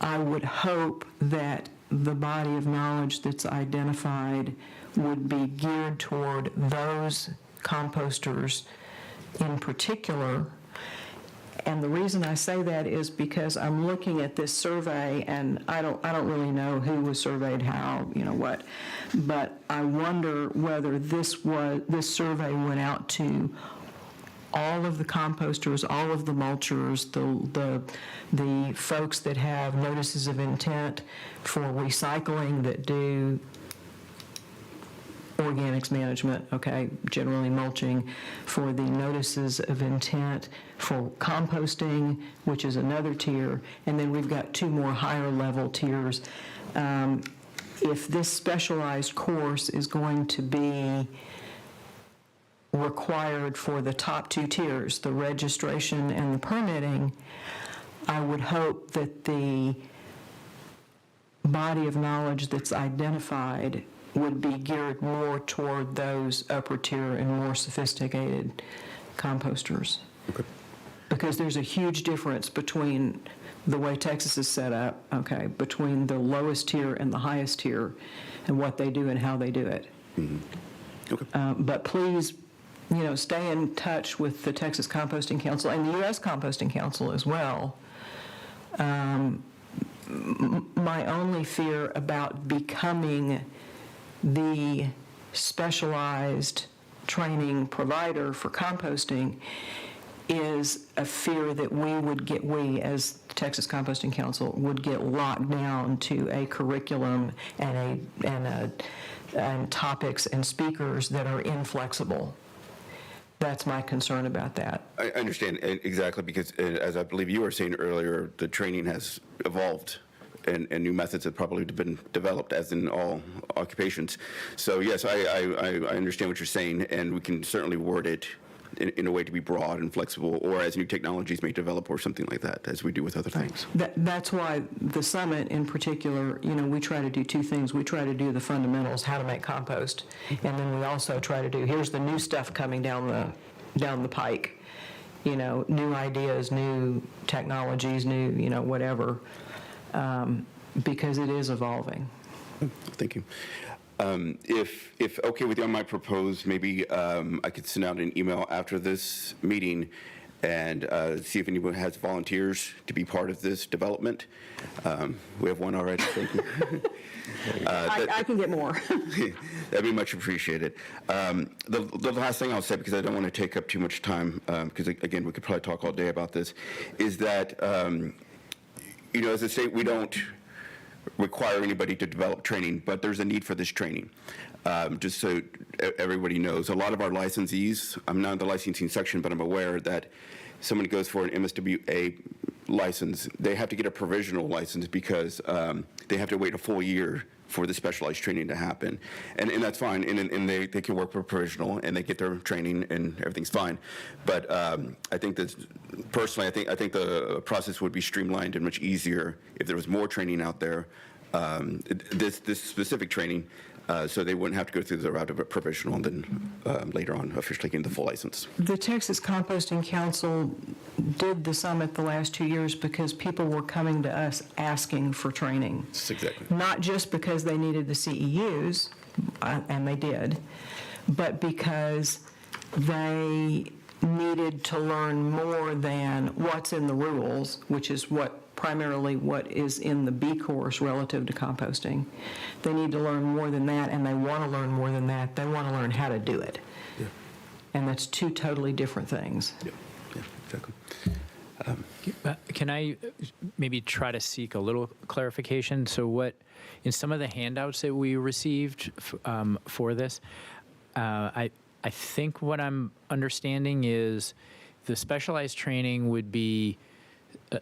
I would hope that the body of knowledge that's identified would be geared toward those composters in particular. And the reason I say that is because I'm looking at this survey, and I don't really know who was surveyed, how, what, but I wonder whether this survey went out to all of the composters, all of the mulchers, the folks that have notices of intent for recycling that do organics management, okay, generally mulching, for the notices of intent for composting, which is another tier, and then we've got 2 more higher level tiers. If this specialized course is going to be required for the top 2 tiers, the registration and the permitting, I would hope that the body of knowledge that's identified would be geared more toward those upper tier and more sophisticated composters. Okay. Because there's a huge difference between the way Texas is set up, okay, between the lowest tier and the highest tier and what they do and how they do it. Mm-hmm. Okay. But please, stay in touch with the Texas Composting Council and the U.S. Composting Council as well. My only fear about becoming the specialized training provider for composting is a fear that we as the Texas Composting Council would get locked down to a curriculum and topics and speakers that are inflexible. That's my concern about that. I understand exactly, because as I believe you were saying earlier, the training has evolved and new methods have probably been developed, as in all occupations. So yes, I understand what you're saying, and we can certainly word it in a way to be broad and flexible, or as new technologies may develop or something like that, as we do with other things. That's why the summit in particular, we try to do 2 things. We try to do the fundamentals, how to make compost, and then we also try to do, here's the new stuff coming down the pike, new ideas, new technologies, new, whatever, because it is evolving. Thank you. If okay with you, I might propose maybe I could send out an email after this meeting and see if anyone has volunteers to be part of this development. We have one already. Thank you. I can get more. That'd be much appreciated. The last thing I'll say, because I don't want to take up too much time, because again, we could probably talk all day about this, is that, as a state, we don't require anybody to develop training, but there's a need for this training. Just so everybody knows, a lot of our licensees, I'm not in the licensing section, but I'm aware that someone goes for an MSWA license, they have to get a provisional license because they have to wait a full year for the specialized training to happen. And that's fine, and they can work for provisional, and they get their training, and everything's fine. But I think that, personally, I think the process would be streamlined and much easier if there was more training out there, this specific training, so they wouldn't have to go through the route of a provisional and then later on officially getting the full license. The Texas Composting Council did the summit the last 2 years because people were coming to us asking for training. That's exactly. Not just because they needed the CEUs, and they did, but because they needed to learn more than what's in the rules, which is primarily what is in the B course relative to composting. They need to learn more than that, and they want to learn more than that. They want to learn how to do it. Yeah. And that's 2 totally different things. Yeah, exactly. Can I maybe try to seek a little clarification? So in some of the handouts that we received for this, I think what I'm understanding is the specialized training would be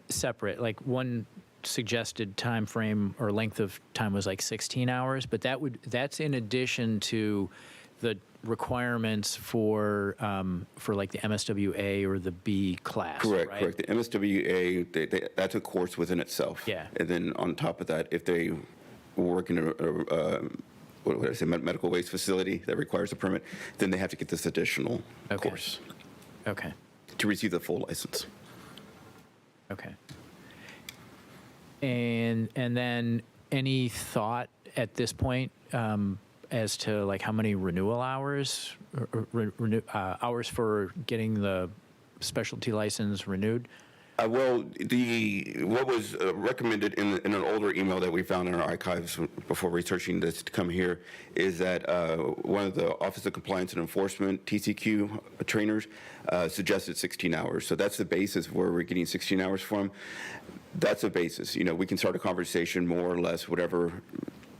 separate, like one suggested time frame or length of time was like 16 hours, but that's in addition to the requirements for like the MSWA or the B class, Correct, right? correct. The MSWA, that's a course within itself. Yeah. And then on top of that, if they work in what would I say, medical waste facility that requires a permit, then they have to get this additional course. Okay. To receive the full license. Okay. And then any thought at this point as to like how many renewal hours or hours for getting the specialty license renewed? Well, what was recommended in an older email that we found in our archives before researching this to come here is that one of the Office of Compliance and Enforcement, TCQ trainers, suggested 16 hours. So that's the basis where we're getting 16 hours from. That's a basis. We can start a conversation more or less, whatever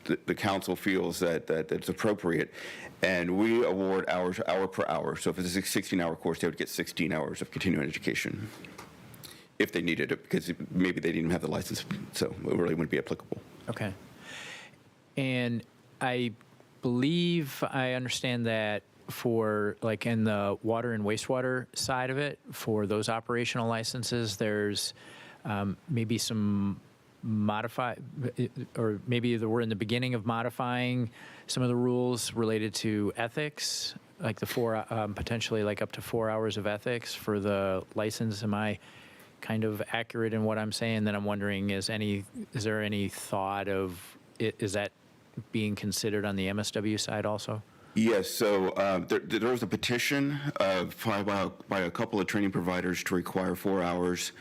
the council feels that it's appropriate, and we award hour per hour. So if it's a 16-hour course, they would get 16 hours of continuing education if they needed it, because maybe they didn't have the license, so it really wouldn't be applicable. Okay. And I believe I understand that for like in the water and wastewater side of it, for those operational licenses, there's maybe some or maybe we're in the beginning of modifying some of the rules related to ethics, like the potentially like up to 4 hours of ethics for the license. Am I kind of accurate in what I'm saying? Then I'm wondering, is there any thought of is that being considered on the MSW side also? Yes, so there was a petition by a couple of training providers to require 4 hours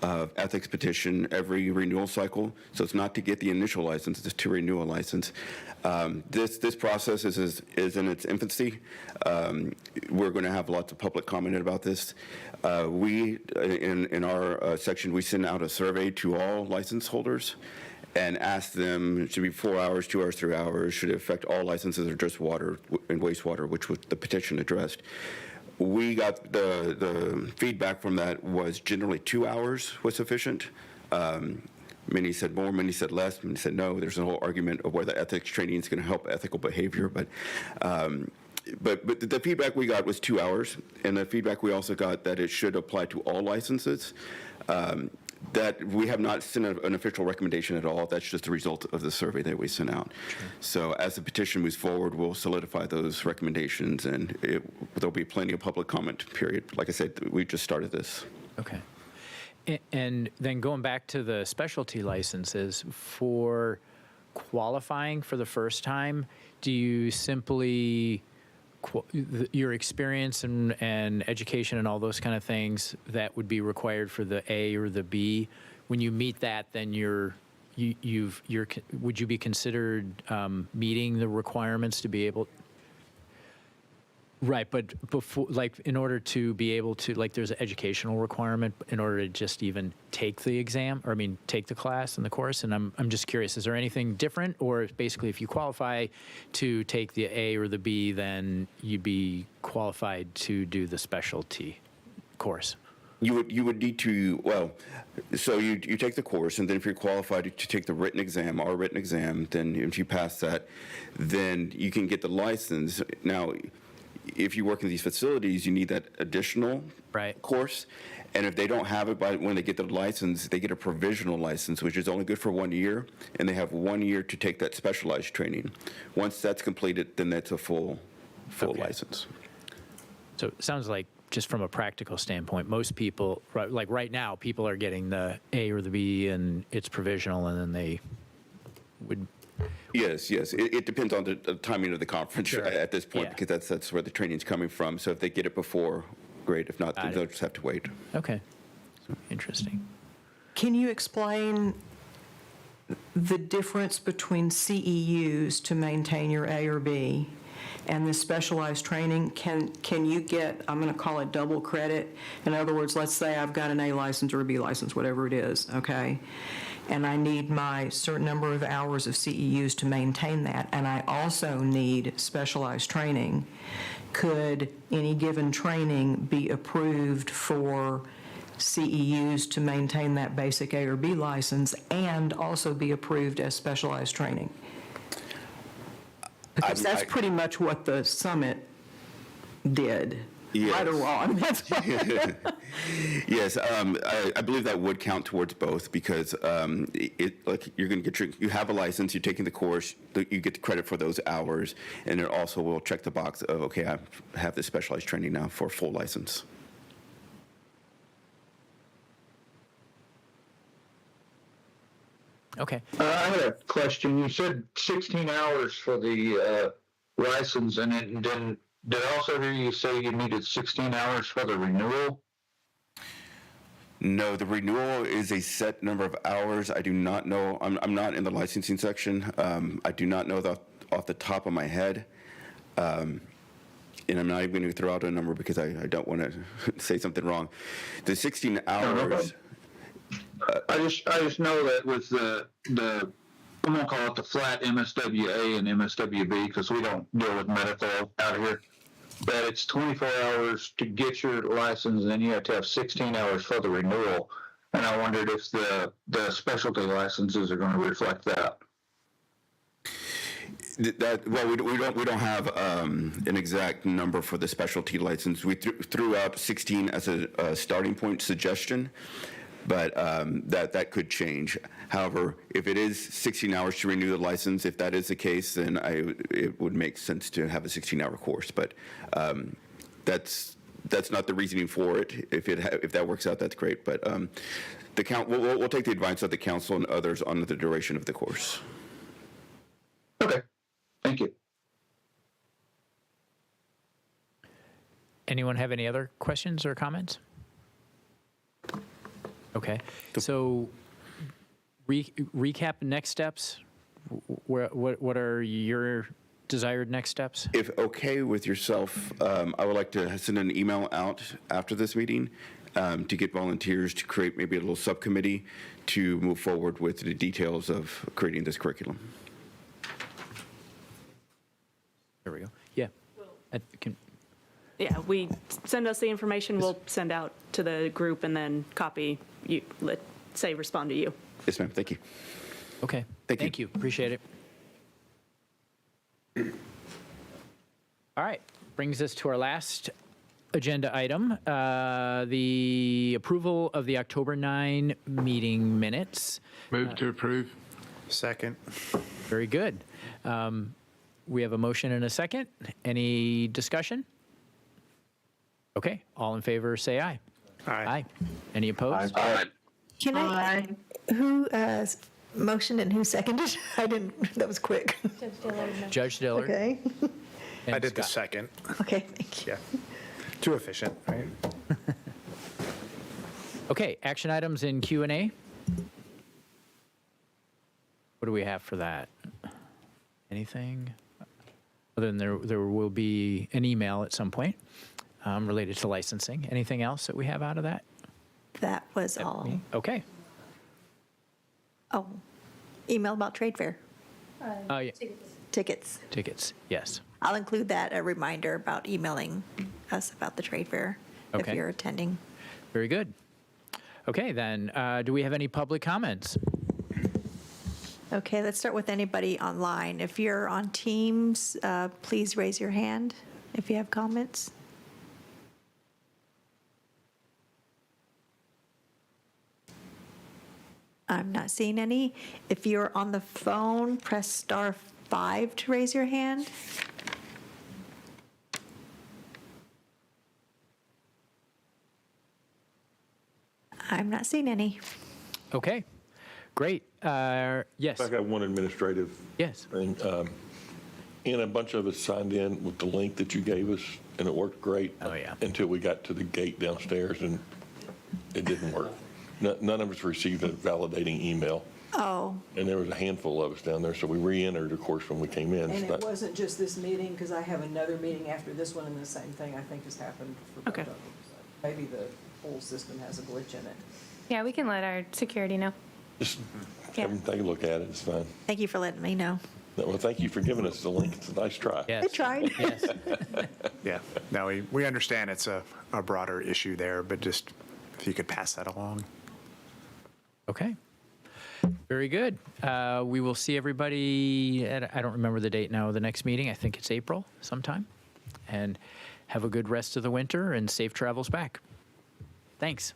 of ethics petition every renewal cycle. So it's not to get the initial license, it's to renew a license. This process is in its infancy. We're going to have lots of public comment about this. We, in our section, we send out a survey to all license holders and ask them, should it be 4 hours, 2 hours, 3 hours, should it affect all licenses or just water and wastewater, which was the petition addressed. We got the feedback from that was generally 2 hours was sufficient. Many said more, many said less, many said no. There's a whole argument of whether ethics training is going to help ethical behavior, but the feedback we got was 2 hours, and the feedback we also got that it should apply to all licenses. That we have not sent an official recommendation at all. That's just the result of the survey that we sent out. Sure. So as the petition moves forward, we'll solidify those recommendations, and there'll be plenty of public comment period. Like I said, we just started this. Okay. And then going back to the specialty licenses, for qualifying for the first time, do you simply your experience and education and all those kind of things that would be required for the A or the B, when you meet that, then would you be considered meeting the requirements to be able? Right, but before, like, in order to be able to, like, there's an educational requirement in order to just even take the exam, or take the class and the course, and I'm just curious, is there anything different, or basically if you qualify to take the A or the B, then you'd be qualified to do the specialty course? You would need to, well, so you take the course, and then if you're qualified to take the written exam, our written exam, then if you pass that, then you can get the license. Now, if you work in these facilities, you need that additional course. And if they don't have it when they get the license, they get a provisional license, which is only good for 1 year. And they have 1 year to take that specialized training. Once that's completed, then that's a full license. So it sounds like, just from a practical standpoint, most people, like right now, people are getting the A or the B, and it's provisional, and then they would... Yes. It depends on the timing of the conference at this point, because that's where the training's coming from. So if they get it before, great. If not, then they'll just have to wait. Okay. Interesting. Can you explain the difference between CEUs to maintain your A or B and the specialized training? Can you get, I'm going to call it double credit? In other words, let's say I've got an A license or a B license, whatever it is, okay? And I need my certain number of hours of CEUs to maintain that, and I also need specialized training. Could any given training be approved for CEUs to maintain that basic A or B license and also be approved as specialized training? Because that's pretty much what the summit did, right or wrong. That's Yes, I believe that would count towards both because like you're going to get you have a license, you're taking the course, you get the credit for those hours, and it also will check the box of, okay, I have this specialized training now for full license. Okay. I had a question. You said 16 hours for the license, and then did I also hear you say you needed 16 hours for the renewal? No, the renewal is a set number of hours. I do not know. I'm not in the licensing section. I do not know that off the top of my head. And I'm not even going to throw out a number because I don't want to say something wrong. The 16 hours. I just know that with the I'm gonna call it the flat MSWA and MSWB because we don't deal with medical out here. But it's 24 hours to get your license, and then you have to have 16 hours for the renewal. And I wondered if the specialty licenses are going to reflect that. Well, we don't have an exact number for the specialty license. We threw out 16 as a starting point suggestion, but that could change. However, if it is 16 hours to renew the license, if that is the case, then it would make sense to have a 16-hour course. But that's not the reasoning for it. If that works out, that's great. But we'll take the advice of the council and others on the duration of the course. Okay, thank you. Anyone have any other questions or comments? Okay, so recap next steps. What are your desired next steps? If okay with yourself, I would like to send an email out after this meeting to get volunteers to create maybe a little subcommittee to move forward with the details of creating this curriculum. There we go. Yeah. Yeah, send us the information, we'll send out to the group and then copy you, respond to you. Yes, ma'am. Thank you. Okay. Thank you. Appreciate it. All right. Brings us to our last agenda item, the approval of the October 9 meeting minutes. Move to approve. Second. Very good. We have a motion and a second. Any discussion? Okay. All in favor, say aye. Aye. Any opposed? Aye. Can I, who motioned and who seconded? I didn't, that was quick. Judge Dillard. Okay. and I did the Scott. second. Okay, thank you. Yeah. Too efficient, right? Okay, action items in Q&A. What do we have for that? Anything? Other than there will be an email at some point related to licensing. Anything else that we have out of that? That was all. Okay. Oh, email about trade fair Oh, yeah. tickets. Tickets, yes. I'll include that, a reminder about emailing us about the trade fair if Okay. you're attending. Very good. Okay, then, do we have any public comments? Okay, let's start with anybody online. If you're on Teams, please raise your hand if you have comments. I'm not seeing any. If you're on the phone, press *5 to raise your hand. I'm not seeing any. Okay, great. Yes. I got one administrative Yes. thing. And a bunch of us signed in with the link that you gave us, and it worked great. Oh, yeah. Until we got to the gate downstairs, and it didn't work. None of us received a validating email, Oh, and there was a handful of us down there, so we re-entered, of course, when we came in. And It's it not- wasn't just this meeting, because I have another meeting after this one, and the same thing I think has happened for both Okay. of them. So maybe the whole system has a glitch in it. Yeah, we can let our security know. Just Yeah. have them take a look at it, it's fine. thank you for letting me know. Well, thank you for giving us the link, it's a nice try. Yes. I tried. Yes. Yeah. No, we understand it's a broader issue there, but just if you could pass that along. Okay. Very good. We will see everybody at, I don't remember the date now, of the next meeting. I think it's April sometime. And have a good rest of the winter and safe travels back. Thanks.